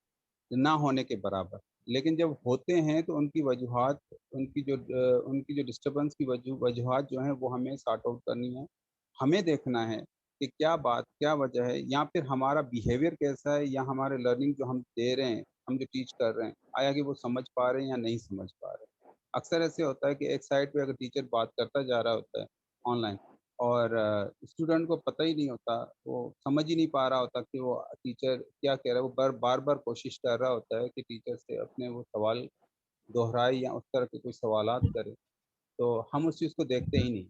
ना होने के बराबर। लेकिन जब होते हैं तो उनकी वजूहात, उनकी जो डिस्टर्बेंस की वजूहात जो हैं वो हमें सॉर्ट आउट करनी है। हमें देखना है कि क्या बात, क्या वजह है, या फिर हमारा बिहेवियर कैसा है, या हमारे लर्निंग जो हम दे रहे हैं, हम जो टीच कर रहे हैं, आया कि वो समझ पा रहे हैं या नहीं समझ पा रहे हैं। अक्सर ऐसे होता है कि एक साइड पे अगर टीचर बात करता जा रहा होता है ऑनलाइन, और स्टूडेंट को पता ही नहीं होता, वो समझ ही नहीं पा रहा होता कि वो टीचर क्या कह रहा है। वो बार बार कोशिश कर रहा होता है कि टीचर से अपने वो सवाल दोहराए या उस तरह के कोई सवालात करे, तो हम उस चीज़ को देखते ही नहीं।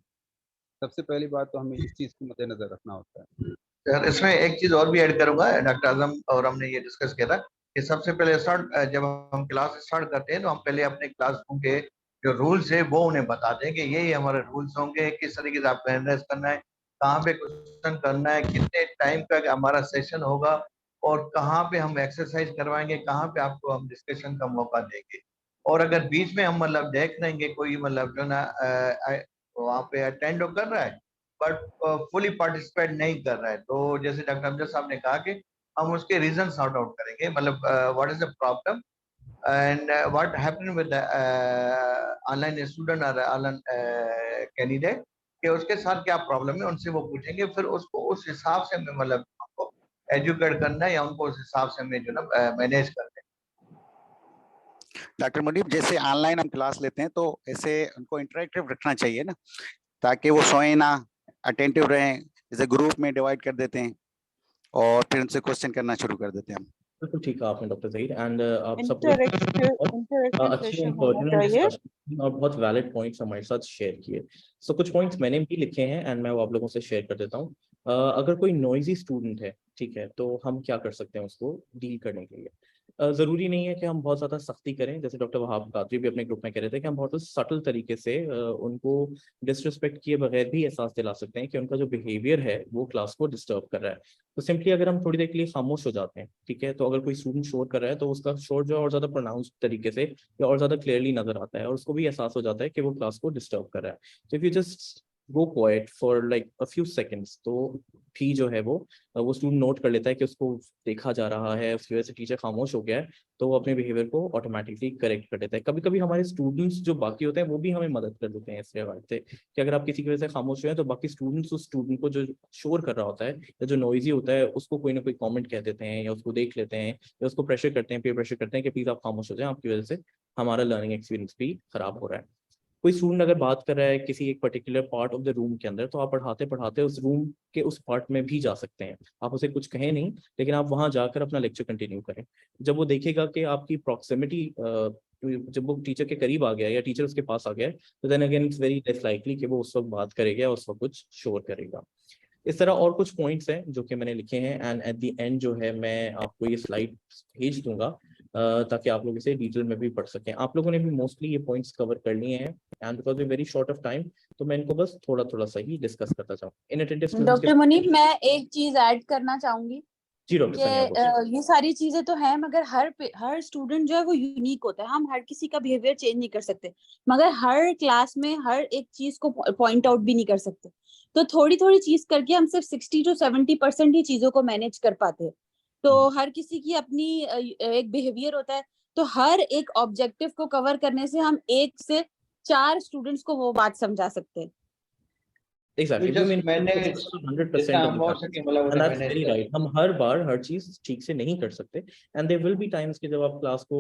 सबसे पहली बात तो हमें इस चीज़ को मद्देनजर रखना होता है। सर इसमें एक चीज और भी ऐड करूंगा, डॉक्टर आजम और हमने ये डिस्कस किया था कि सबसे पहले जब हम क्लास स्टार्ट करते हैं तो हम पहले अपने क्लासरूम के जो रूल्स है वो उन्हें बता दें कि ये हमारे रूल्स होंगे, किस तरीके से आपको एड्रेस करना है, कहाँ पे क्वेश्चन करना है, कितने टाइम का हमारा सेशन होगा और कहाँ पे हम एक्सरसाइज करवाएंगे, कहाँ पे आपको हम डिस्कशन का मौका देंगे। और अगर बीच में हम मतलब देख लेंगे कोई मतलब जो ना वहाँ पे अटेंड कर रहा है बट फुली पार्टिसिपेट नहीं कर रहा है, तो जैसे डॉक्टर अमजद साहब ने कहा कि हम उसके रीजन सॉर्ट आउट करेंगे, मतलब what is the problem and what happened with online student और ऑनलाइन कैंडिडेट, कि उसके साथ क्या प्रॉब्लम है उनसे वो पूछेंगे, फिर उसको उस हिसाब से हमें मतलब उनको एजुकेट करना है या उनको उस हिसाब से हमें जो ना मैनेज करना है। डॉक्टर मुनीब, जैसे ऑनलाइन हम क्लास लेते हैं तो ऐसे उनको इंटरेक्टिव रखना चाहिए ना, ताकि वो सोए ना, अटेंटिव रहें। जैसे ग्रुप में डिवाइड कर देते हैं और फिर उनसे क्वेश्चन करना शुरू कर देते हैं हम। बिल्कुल ठीक है आपने डॉक्टर ज़हीर, एंड आप सब इंटरेक्टिव अच्छी सेशन and होना pertinent चाहिए। discussion और बहुत वैलिड पॉइंट्स हमारे साथ शेयर किए। सो कुछ पॉइंट्स मैंने भी लिखे हैं एंड मैं वो आप लोगों से शेयर कर देता हूँ। अगर कोई नॉइजी स्टूडेंट है, ठीक है, तो हम क्या कर सकते हैं उसको डील करने के लिए। ज़रूरी नहीं है कि हम बहुत ज़्यादा सख्ती करें, जैसे डॉक्टर वहाब कादरी भी अपने ग्रुप में कह रहे थे कि हम बहुत सटल तरीके से उनको डिसरिस्पेक्ट किए बगैर भी एहसास दिला सकते हैं कि उनका जो बिहेवियर है वो क्लास को डिस्टर्ब कर रहा है। तो सिंपली अगर हम थोड़ी देर के लिए खामोश हो जाते हैं, ठीक है, तो अगर कोई स्टूडेंट शोर कर रहा है तो उसका शोर जो है और ज़्यादा प्रोनाउंस तरीके से या और ज़्यादा क्लियरली नजर आता है और उसको भी एहसास हो जाता है कि वो क्लास को डिस्टर्ब कर रहा है। तो if you just go quiet for like a few seconds, तो भी जो है वो स्टूडेंट नोट कर लेता है कि उसको देखा जा रहा है, उसकी वजह से टीचर खामोश हो गया है, तो वो अपने बिहेवियर को ऑटोमेटिकली करेक्ट कर देता है। कभी कभी हमारे स्टूडेंट्स जो बाकी होते हैं वो भी हमें मदद कर देते हैं इस रिवायत से कि अगर आप किसी की वजह से खामोश हुए हैं तो बाकी स्टूडेंट्स उस स्टूडेंट को जो शोर कर रहा होता है या जो नॉइजी होता है उसको कोई ना कोई कमेंट कह देते हैं या उसको देख लेते हैं या उसको प्रेशर करते हैं, पीयर प्रेशर करते हैं कि प्लीज आप खामोश हो जाएं, आपकी वजह से हमारा लर्निंग एक्सपीरियंस भी खराब हो रहा है। कोई स्टूडेंट अगर बात कर रहा है किसी एक particular part of the room के अंदर, तो आप पढ़ाते पढ़ाते उस रूम के उस पार्ट में भी जा सकते हैं। आप उसे कुछ कहें नहीं, लेकिन आप वहां जाकर अपना लेक्चर कंटिन्यू करें। जब वो देखेगा कि आपकी प्रॉक्सिमिटी जब वो टीचर के करीब आ गया या टीचर उसके पास आ गया है, तो then again it's very less likely कि वो उस वक्त बात करेगा, उस वक्त कुछ शोर करेगा। इस तरह और कुछ पॉइंट्स हैं जो कि मैंने लिखे हैं एंड एट द एंड जो है मैं आपको ये स्लाइड भेज दूंगा ताकि आप लोग इसे डिटेल में भी पढ़ सकें। आप लोगों ने भी मोस्टली ये पॉइंट्स कवर कर लिए हैं and because we very short of time, तो मैं इनको बस थोड़ा थोड़ा सा ही डिस्कस करता जाऊँ। इनअटेंटिव स्टूडेंट्स डॉक्टर मुनीब, मैं एक चीज ऐड करना चाहूंगी जी डॉक्टर कि ये सारी चीजें तो हैं, मगर हर स्टूडेंट जो है वो यूनिक होता है। हम हर किसी का बिहेवियर चेंज नहीं कर सकते, मगर हर क्लास में हर एक चीज को पॉइंट आउट भी नहीं कर सकते। तो थोड़ी थोड़ी चीज करके हम सिर्फ 60 to 70% ही चीजों को मैनेज कर पाते हैं। तो हर किसी की अपनी एक बिहेवियर होता है, तो हर एक ऑब्जेक्टिव को कवर करने से हम 1 से 4 स्टूडेंट्स को वो बात समझा सकते हैं। Exactly. मैंने 100% हम हो सके मतलब and that's very right. हम हर बार हर चीज ठीक से नहीं कर सकते and there will be times कि जब आप क्लास को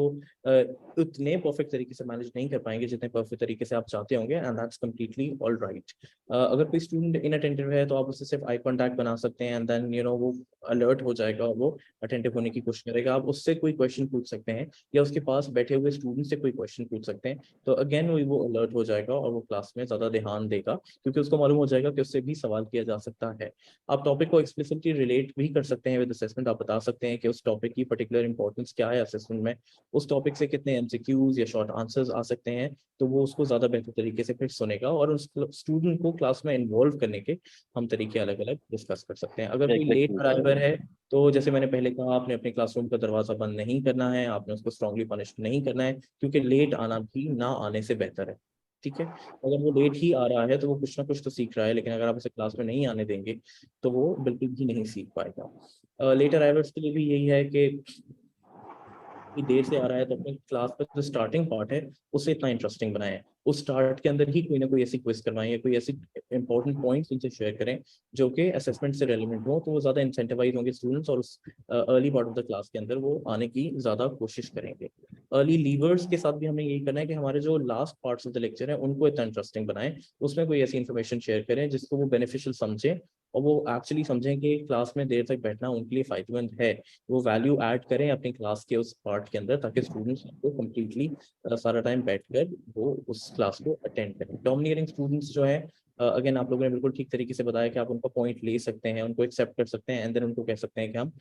उतने परफेक्ट तरीके से मैनेज नहीं कर पाएंगे जितने परफेक्ट तरीके से आप चाहते होंगे and that's completely all right. अगर कोई स्टूडेंट इनअटेंटिव है तो आप उससे सिर्फ आई कांटेक्ट बना सकते हैं एंड देन यू नो वो अलर्ट हो जाएगा और वो अटेंटिव होने की कोशिश करेगा। आप उससे कोई क्वेश्चन पूछ सकते हैं या उसके पास बैठे हुए स्टूडेंट से कोई क्वेश्चन पूछ सकते हैं, तो अगेन वो अलर्ट हो जाएगा और वो क्लास में ज्यादा ध्यान देगा क्योंकि उसको मालूम हो जाएगा कि उससे भी सवाल किया जा सकता है। आप टॉपिक को एक्सप्लिसिटली रिलेट भी कर सकते हैं विद असेसमेंट। आप बता सकते हैं कि उस टॉपिक की पर्टिकुलर इंपॉर्टेंस क्या है असेसमेंट में, उस टॉपिक से कितने एमसीक्यूज या शॉर्ट आंसर्स आ सकते हैं, तो वो उसको ज्यादा बेहतर तरीके से फिर सुनेगा और उस स्टूडेंट को क्लास में इन्वॉल्व करने के हम तरीके अलग अलग डिस्कस कर सकते हैं। अगर कोई लेट अराइवर है तो जैसे मैंने पहले कहा, आपने अपने क्लासरूम का दरवाजा बंद नहीं करना है, आपने उसको स्ट्रांगली पनिश नहीं करना है क्योंकि लेट आना भी ना आने से बेहतर है। ठीक है, अगर वो लेट ही आ रहा है तो वो कुछ ना कुछ तो सीख रहा है, लेकिन अगर आप उसे क्लास में नहीं आने देंगे तो वो बिल्कुल भी नहीं सीख पाएगा। लेट अराइवर्स के लिए भी यही है कि देर से आ रहा है तो अपने क्लास का जो स्टार्टिंग पार्ट है उसे इतना इंटरेस्टिंग बनाएं, उस स्टार्ट के अंदर ही कोई ना कोई ऐसी क्विज करवाएं या कोई ऐसी इंपॉर्टेंट पॉइंट्स उनसे शेयर करें जो कि असेसमेंट से रेलिवेंट हो, तो वो ज़्यादा इंसेंटिवाइज होंगे स्टूडेंट्स और उस early part of the class के अंदर वो आने की ज़्यादा कोशिश करेंगे। अर्ली लीवर्स के साथ भी हमें यही करना है कि हमारे जो last parts of the lecture है उनको इतना इंटरेस्टिंग बनाएं, उसमें कोई ऐसी इन्फॉर्मेशन शेयर करें जिसको वो बेनिफिशियल समझें और वो एक्चुअली समझें कि क्लास में देर तक बैठना उनके लिए फायदेमंद है, वो वैल्यू ऐड करें अपनी क्लास के उस पार्ट के अंदर, ताकि स्टूडेंट्स को कम्प्लीटली सारा टाइम बैठकर वो उस क्लास को अटेंड करें। डोमिनेटिंग स्टूडेंट्स जो है, अगेन आप लोगों ने बिल्कुल ठीक तरीके से बताया कि आप उनका पॉइंट ले सकते हैं, उनको एक्सेप्ट कर सकते हैं, एंड देन उनको कह सकते हैं कि हम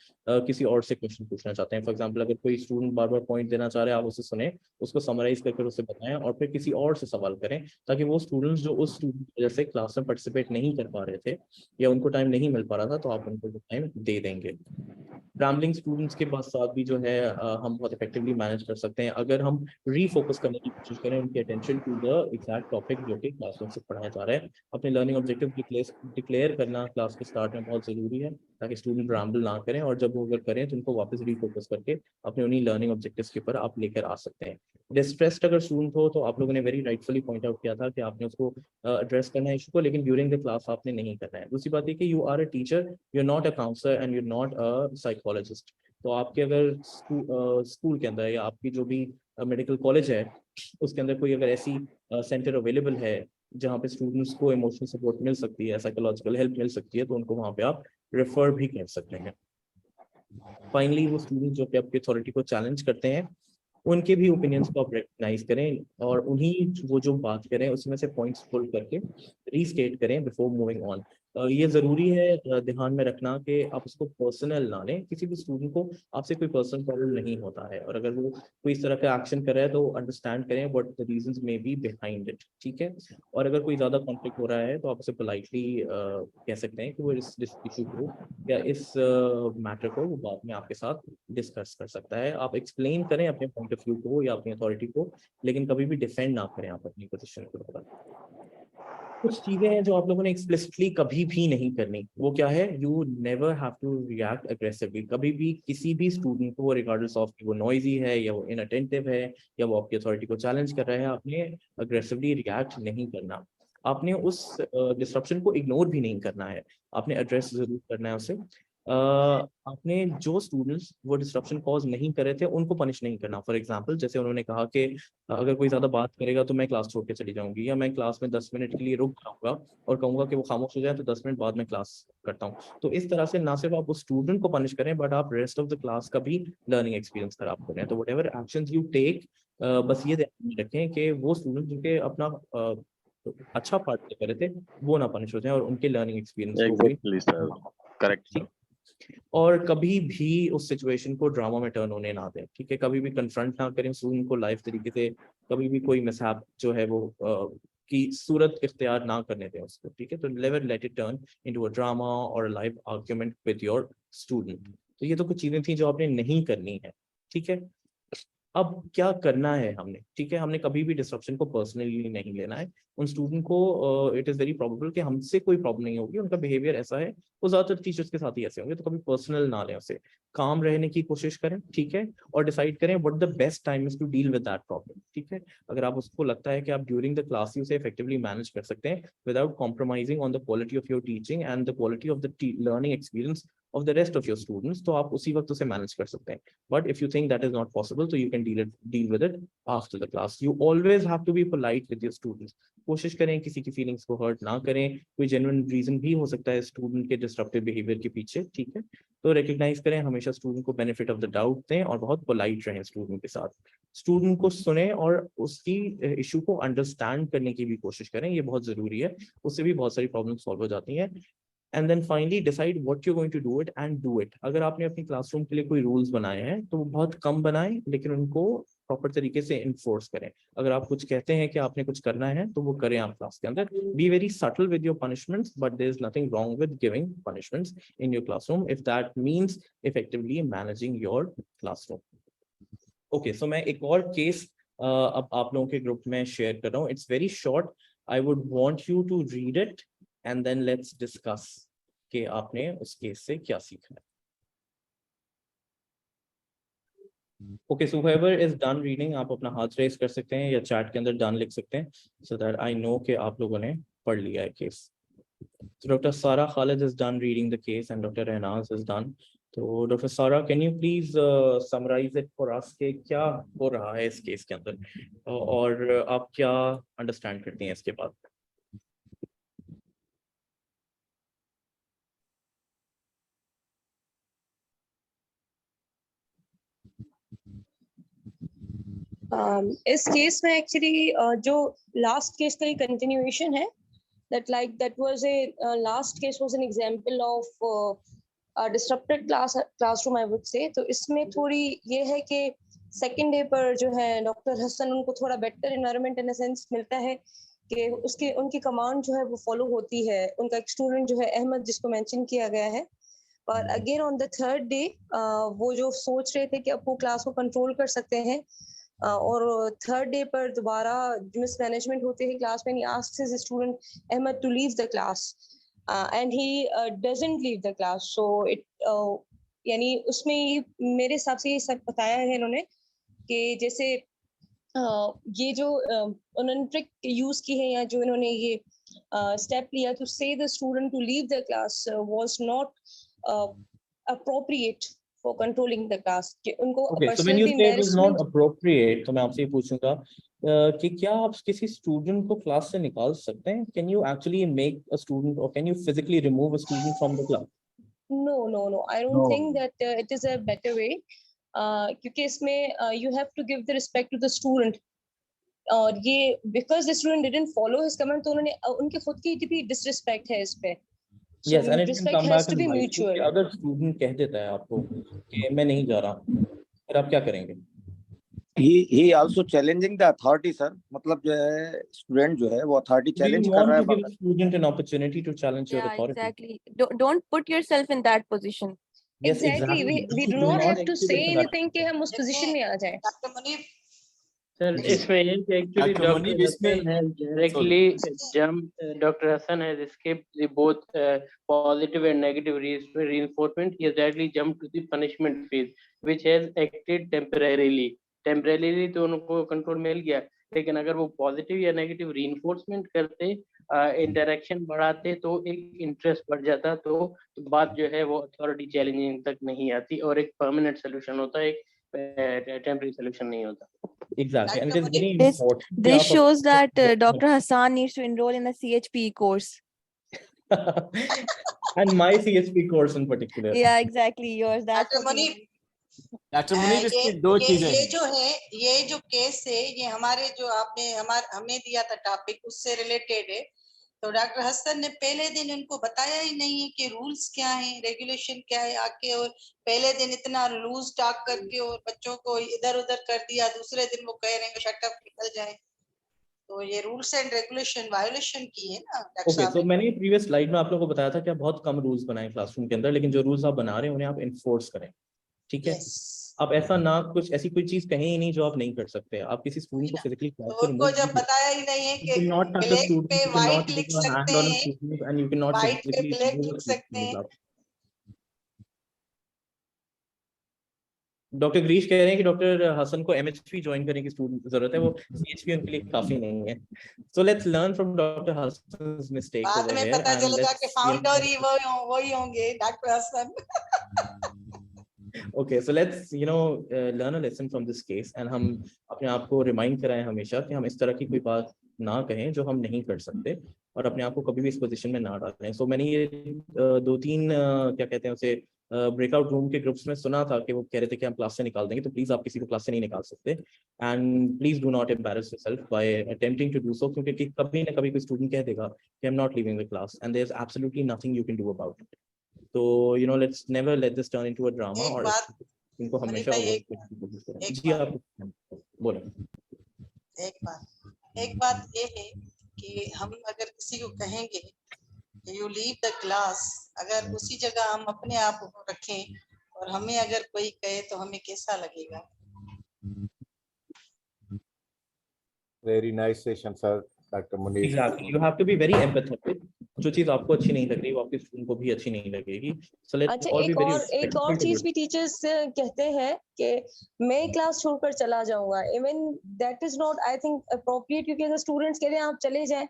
किसी और से क्वेश्चन पूछना चाहते हैं। फॉर एग्जांपल, अगर कोई स्टूडेंट बार बार पॉइंट देना चाह रहे हैं, आप उसे सुने, उसको समराइज करके उसे बताएं और फिर किसी और से सवाल करें, ताकि वो स्टूडेंट्स जो उस स्टूडेंट की वजह से क्लास में पार्टिसिपेट नहीं कर पा रहे थे या उनको टाइम नहीं मिल पा रहा था, तो आप उनको टाइम दे देंगे। रैम्बलिंग स्टूडेंट्स के पास साथ भी जो है हम बहुत इफेक्टिवली मैनेज कर सकते हैं अगर हम रीफोकस करने की कोशिश करें उनकी attention to the exact topic जो कि क्लासरूम से पढ़ाया जा रहा है। अपने लर्निंग ऑब्जेक्टिव डिक्लेयर करना क्लास के स्टार्ट में बहुत ज़रूरी है, ताकि स्टूडेंट रैम्बल ना करें, और जब वो अगर करें तो उनको वापस रीफोकस करके अपने उन्हीं लर्निंग ऑब्जेक्टिव्स के ऊपर आप लेकर आ सकते हैं। डिस्ट्रेस्ड अगर स्टूडेंट हो तो आप लोगों ने वेरी राइटफुली पॉइंट आउट किया था कि आपने उसको एड्रेस करना है इशू को, लेकिन ड्यूरिंग द क्लास आपने नहीं करना है। दूसरी बात है कि you are a teacher, you are not a counsellor and you are not a psychologist. तो आपके अगर स्कूल के अंदर या आपकी जो भी मेडिकल कॉलेज है उसके अंदर कोई अगर ऐसी सेंटर अवेलेबल है जहाँ पे स्टूडेंट्स को इमोशनल सपोर्ट मिल सकती है, साइकोलॉजिकल हेल्प मिल सकती है, तो उनको वहाँ पे आप रेफर भी कर सकते हैं। फाइनली, वो स्टूडेंट जो कि आपकी अथॉरिटी को चैलेंज करते हैं उनके भी ओपिनियंस को आप रिकग्नाइज करें और उन्हीं वो जो बात करें उसमें से पॉइंट्स पुल करके रीस्टेट करें बिफोर मूविंग ऑन। ये ज़रूरी है ध्यान में रखना कि आप उसको पर्सनल ना लें। किसी भी स्टूडेंट को आपसे कोई पर्सनल प्रॉब्लम नहीं होता है, और अगर वो कोई इस तरह का एक्शन कर रहा है तो अंडरस्टैंड करें what the reasons may be behind it, ठीक है। और अगर कोई ज़्यादा कॉन्फ्लिक्ट हो रहा है तो आप उसे पोलाइटली कह सकते हैं कि वो इस इशू को या इस मैटर को वो बाद में आपके साथ डिस्कस कर सकता है। आप एक्सप्लेन करें अपने पॉइंट ऑफ व्यू को या अपनी अथॉरिटी को, लेकिन कभी भी डिफेंड ना करें आप अपनी पोजीशन को। कुछ चीजें हैं जो आप लोगों ने एक्सप्लिसिटली कभी भी नहीं करनी, वो क्या है, you never have to react aggressively. कभी भी किसी भी स्टूडेंट को, रिगार्डलेस ऑफ वो नॉइजी है या वो इनअटेंटिव है या वो आपकी अथॉरिटी को चैलेंज कर रहा है, आपने अग्रेसिवली रिएक्ट नहीं करना। आपने उस डिस्ट्रप्शन को इग्नोर भी नहीं करना है, आपने एड्रेस जरूर करना है उसे। आपने जो स्टूडेंट्स वो डिस्ट्रप्शन कॉज नहीं कर रहे थे उनको पनिश नहीं करना। फॉर एग्जांपल, जैसे उन्होंने कहा कि अगर कोई ज़्यादा बात करेगा तो मैं क्लास छोड़ के चली जाऊंगी, या मैं क्लास में 10 मिनट के लिए रुक जाऊंगा और कहूँगा कि वो खामोश हो जाए तो 10 मिनट बाद में क्लास करता हूँ। तो इस तरह से ना सिर्फ आप उस स्टूडेंट को पनिश करें, बट आप रेस्ट ऑफ द क्लास का भी लर्निंग एक्सपीरियंस खराब कर रहे हैं। तो whatever actions you take, बस ये ध्यान में रखें कि वो स्टूडेंट जो कि अपना अच्छा पार्ट कर रहे थे वो ना पनिश हो जाए और उनके लर्निंग एक्सपीरियंस को भी करेक्ट। और कभी भी उस सिचुएशन को ड्रामा में टर्न होने ना दें, ठीक है। कभी भी कन्फ्रंट ना करें स्टूडेंट को लाइव तरीके से, कभी भी कोई मिसहैप जो है वो की सूरत इख्तियार ना करने दें उसको, ठीक है। तो never let it turn into a drama और live argument with your student. तो ये तो कुछ चीजें थी जो आपने नहीं करनी है, ठीक है। अब क्या करना है हमने, ठीक है, हमने कभी भी डिस्ट्रप्शन को पर्सनली नहीं लेना है। उन स्टूडेंट को इट इज़ वेरी प्रोबेबल कि हमसे कोई प्रॉब्लम नहीं होगी, उनका बिहेवियर ऐसा है, वो ज़्यादातर टीचर्स के साथ ही ऐसे होंगे, तो कभी पर्सनल ना लें उसे। काम रहने की कोशिश करें, ठीक है, और डिसाइड करें what the best time is to deal with that problem, ठीक है। अगर आप उसको लगता है कि आप ड्यूरिंग द क्लास ही उसे इफेक्टिवली मैनेज कर सकते हैं without compromising on the quality of your teaching and the quality of the learning experience of the rest of your students, तो आप उसी वक्त उसे मैनेज कर सकते हैं। But if you think that is not possible, so you can deal with it after the class. You always have to be polite with your students. कोशिश करें किसी की फीलिंग्स को हर्ट ना करें। कोई जेन्युइन रीजन भी हो सकता है स्टूडेंट के डिस्ट्रप्टिव बिहेवियर के पीछे, ठीक है, तो रिकग्नाइज करें, हमेशा स्टूडेंट को बेनिफिट ऑफ द डाउट दें और बहुत पोलाइट रहें स्टूडेंट के साथ। स्टूडेंट को सुने और उसकी इशू को अंडरस्टैंड करने की भी कोशिश करें, ये बहुत जरूरी है, उससे भी बहुत सारी प्रॉब्लम सॉल्व हो जाती हैं। And then finally decide what you going to do it and do it. अगर आपने अपनी क्लासरूम के लिए कोई रूल्स बनाए हैं तो वो बहुत कम बनाएं, लेकिन उनको प्रॉपर तरीके से इन्फोर्स करें। अगर आप कुछ कहते हैं कि आपने कुछ करना है तो वो करें आप क्लास के अंदर। Be very subtle with your punishments, but there is nothing wrong with giving punishments in your classroom if that means effectively managing your classroom. Okay, so मैं एक और केस अब आप लोगों के ग्रुप में शेयर कर रहा हूँ। It's very short, I would want you to read it and then let's discuss कि आपने उस केस से क्या सीखा है। Okay, so whoever is done reading, आप अपना हाथ रेस कर सकते हैं या चैट के अंदर डन लिख सकते हैं, so that I know कि आप लोगों ने पढ़ लिया है case. So Dr. Sara Khalid is done reading the case and Dr. Rehnaz is done. तो doctor Sara, can you please summarise it for us कि क्या हो रहा है इस केस के अंदर और आप क्या अंडरस्टैंड करती हैं इसके बाद? इस केस में एक्चुअली जो लास्ट केस का कंटिन्यूएशन है, that was a last case was an example of a disrupted classroom I would say. तो इसमें थोड़ी ये है कि सेकेंड डे पर जो है डॉक्टर हसन उनको थोड़ा बेटर एनवायरनमेंट इन सेंस मिलता है कि उनकी कमांड जो है वो फॉलो होती है। उनका एक स्टूडेंट जो है अहमद, जिसको मेंशन किया गया है, और again on the third day वो जो सोच रहे थे कि अब वो क्लास को कंट्रोल कर सकते हैं, और थर्ड डे पर दोबारा मिसमैनेजमेंट होते हैं क्लास में। he asks his student Ahmed to leave the class and he doesn't leave the class. So it यानी उसमें मेरे हिसाब से ये सब बताया है इन्होंने कि जैसे ये जो उन्होंने ट्रिक यूज की है या जो इन्होंने ये स्टेप लिया to say the student to leave the class was not appropriate for controlling the class. कि उनको Okay, so when you say it is not appropriate, तो मैं आपसे ये पूछूंगा कि क्या आप किसी स्टूडेंट को क्लास से निकाल सकते हैं? Can you actually make a student or can you physically remove a student from the class? No, I don't think that it is a better way. क्योंकि इसमें you have to give the respect to the student. और ये because the student didn't follow his command, तो उन्होंने उनके खुद की भी disrespect है इस पे. So yes, and it can respect come has back to be and bite you. mutual. अगर स्टूडेंट कह देता है आपको कि मैं नहीं जा रहा, फिर आप क्या करेंगे? He also challenging the authority, sir. मतलब जो है स्टूडेंट जो है वो अथॉरिटी चैलेंज कर रहा है। You want to give student an opportunity to challenge your authority. Exactly. Don't put yourself in that position. Yes, Exactly. We do not have to say anything कि हम उस position में आ जाए. डॉक्टर मुनीब, सर इसमें ये कि एक्चुअली Dr. Munib, डॉक्टर इसमें- Hasan has directly jumped doctor Hasan has escaped the both positive and negative reinforcement. He has directly jumped to the punishment phase, which has acted temporarily. तो उनको control मिल गया, लेकिन अगर वो पॉजिटिव या नेगेटिव रीइंफोर्समेंट करते, interaction बढ़ाते, तो एक इंटरेस्ट बढ़ जाता, तो बात जो है वो अथॉरिटी चैलेंजिंग तक नहीं आती और एक परमानेंट सोल्यूशन होता है, एक टेम्परेरी सोल्यूशन नहीं होता। Exactly, and it is very This important. this shows that Dr. Hassan needs to enroll in a CHP course. And my CHP course in particular. Yeah, exactly yours. That's doctor what he- Munib, doctor Munib, इसमें दो ये चीजें ये हैं। जो है, ये जो केस है, ये हमारे जो आपने हमें दिया था टॉपिक, उससे रिलेटेड है। तो डॉक्टर हसन ने पहले दिन उनको बताया ही नहीं है कि रूल्स क्या हैं, रेगुलेशन क्या है, आके और पहले दिन इतना लूज टॉक करके और बच्चों को इधर उधर कर दिया, दूसरे दिन वो कह रहे हैं शट अप, निकल जाए। तो ये रूल्स एंड रेगुलेशन वायोलेशन की है ना डॉक्टर Okay, साहब so ने। मैंने प्रीवियस स्लाइड में आप लोगों को बताया था कि आप बहुत कम रूल्स बनाएं क्लासरूम के अंदर, लेकिन जो रूल्स आप बना रहे हैं उन्हें आप इन्फोर्स करें, ठीक है? आप ऐसा ना कुछ ऐसी कोई चीज कहें ही नहीं जो आप नहीं कर सकते। आप किसी स्टूडेंट को फिजिकली क्लास तो से उनको रिमूव जब बताया ही नहीं है कि not touch a black student, पे you cannot व्हाइट put लिख your hand सकते on a हैं, student and you cannot white पे physically ब्लैक remove a लिख student सकते from the हैं। class. डॉक्टर ग्रीश कह रहे हैं कि डॉक्टर हसन को एमएचपी ज्वाइन करने की जरूरत है, वो सीएचपी उनके लिए काफी नहीं है। So let's learn from doctor Hasan's mistake बाद ओवर में हियर पता एंड चलेगा कि लेट्स फाउंडर ही वही होंगे doctor Hasan. Okay, so let's learn a lesson from this case and हम अपने आप को रिमाइंड कराएं हमेशा कि हम इस तरह की कोई बात ना कहें जो हम नहीं कर सकते, और अपने आप को कभी भी इस पोजीशन में ना डालें। सो मैंने ये दो तीन क्या कहते हैं उसे ब्रेकआउट रूम के ग्रुप्स में सुना था कि वो कह रहे थे कि हम क्लास से निकाल देंगे, तो प्लीज आप किसी को क्लास से नहीं निकाल सकते, and please do not embarrass yourself by attempting to do so, क्योंकि कभी ना कभी कोई स्टूडेंट कह देगा कि I am not leaving the class and there is absolutely nothing you can do about it. तो let's never let this turn into a drama, और इनको हमेशा अवॉइड करने की कोशिश करें। जी आप बोलें। एक बात ये है कि हम अगर किसी को कहेंगे यू लीव द क्लास, अगर उसी जगह हम अपने आप को रखें और हमें अगर कोई कहे तो हमें कैसा लगेगा? Very nice session, sir, Dr. Munib. Exactly. You have to be very empathetic. जो चीज आपको अच्छी नहीं लग रही वो आपके स्टूडेंट को भी अच्छी नहीं लगेगी। So let's अच्छा, all be very एक और चीज भी टीचर्स कहते हैं कि मैं क्लास छोड़कर चला जाऊंगा, even that is not I think appropriate, क्योंकि अगर स्टूडेंट्स कह रहे हैं आप चले जाएं,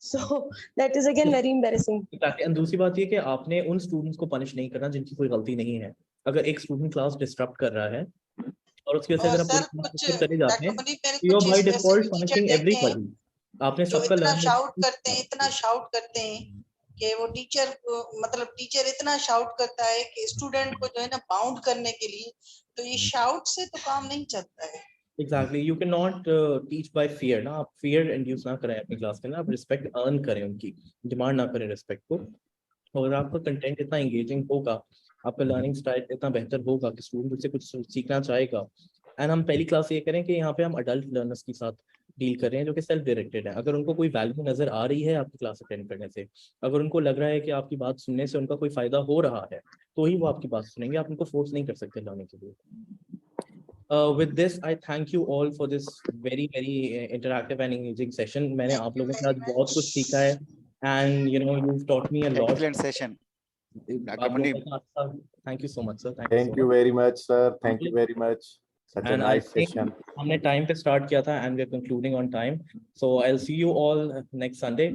so that is again very embarrassing. Exactly. And दूसरी बात ये कि आपने उन स्टूडेंट्स को पनिश नहीं करना जिनकी कोई गलती नहीं है। अगर एक स्टूडेंट क्लास डिस्टर्ब कर रहा है और उसकी वजह से अगर आप सर पूरी कुछ क्लास करे जाते हैं, डॉक्टर मनीष मैंने यू आर कुछ बाय ऐसे डिफॉल्ट भी टीचर पनिशिंग देखे हैं एवरीबॉडी। आपने जो सबका इतना शाउट लर्निंग करते हैं, इतना शाउट करते हैं कि वो टीचर मतलब टीचर इतना शाउट करता है कि स्टूडेंट को जो है ना बाउंड करने के लिए, तो ये शाउट से तो काम नहीं चलता है। Exactly, you can not teach bye fear ना, आप फियर इंड्यूस ना करें अपनी क्लास के अंदर, आप रिस्पेक्ट अर्न करें, उनकी डिमांड ना करें रिस्पेक्ट को। और आपका कंटेंट इतना एंगेजिंग होगा, आपका लर्निंग स्टाइल इतना बेहतर होगा कि स्टूडेंट उससे कुछ सीखना चाहेगा। एंड हम पहली क्लास ये करें कि यहाँ पे हम अडल्ट लर्नर्स के साथ डील कर रहे हैं जो कि सेल्फ डायरेक्टेड है। अगर उनको कोई वैल्यू नजर आ रही है आपकी क्लास अटेंड करने से, अगर उनको लग रहा है कि आपकी बात सुनने से उनका कोई फायदा हो रहा है, तो ही वो आपकी बात सुनेंगे, आप उनको फोर्स नहीं कर सकते लर्निंग के लिए। With this, I thank you all for this very interactive and engaging session. मैंने आप लोगों से आज बहुत कुछ सीखा है, and you know you've taught me a lot. Excellent session, Dr. Munib. Thank you so much, sir. Thank you very much, sir. Thank you very much. Such a And I nice think session. हमने time पे start किया था and we're concluding on time. So I'll see you all next Sunday.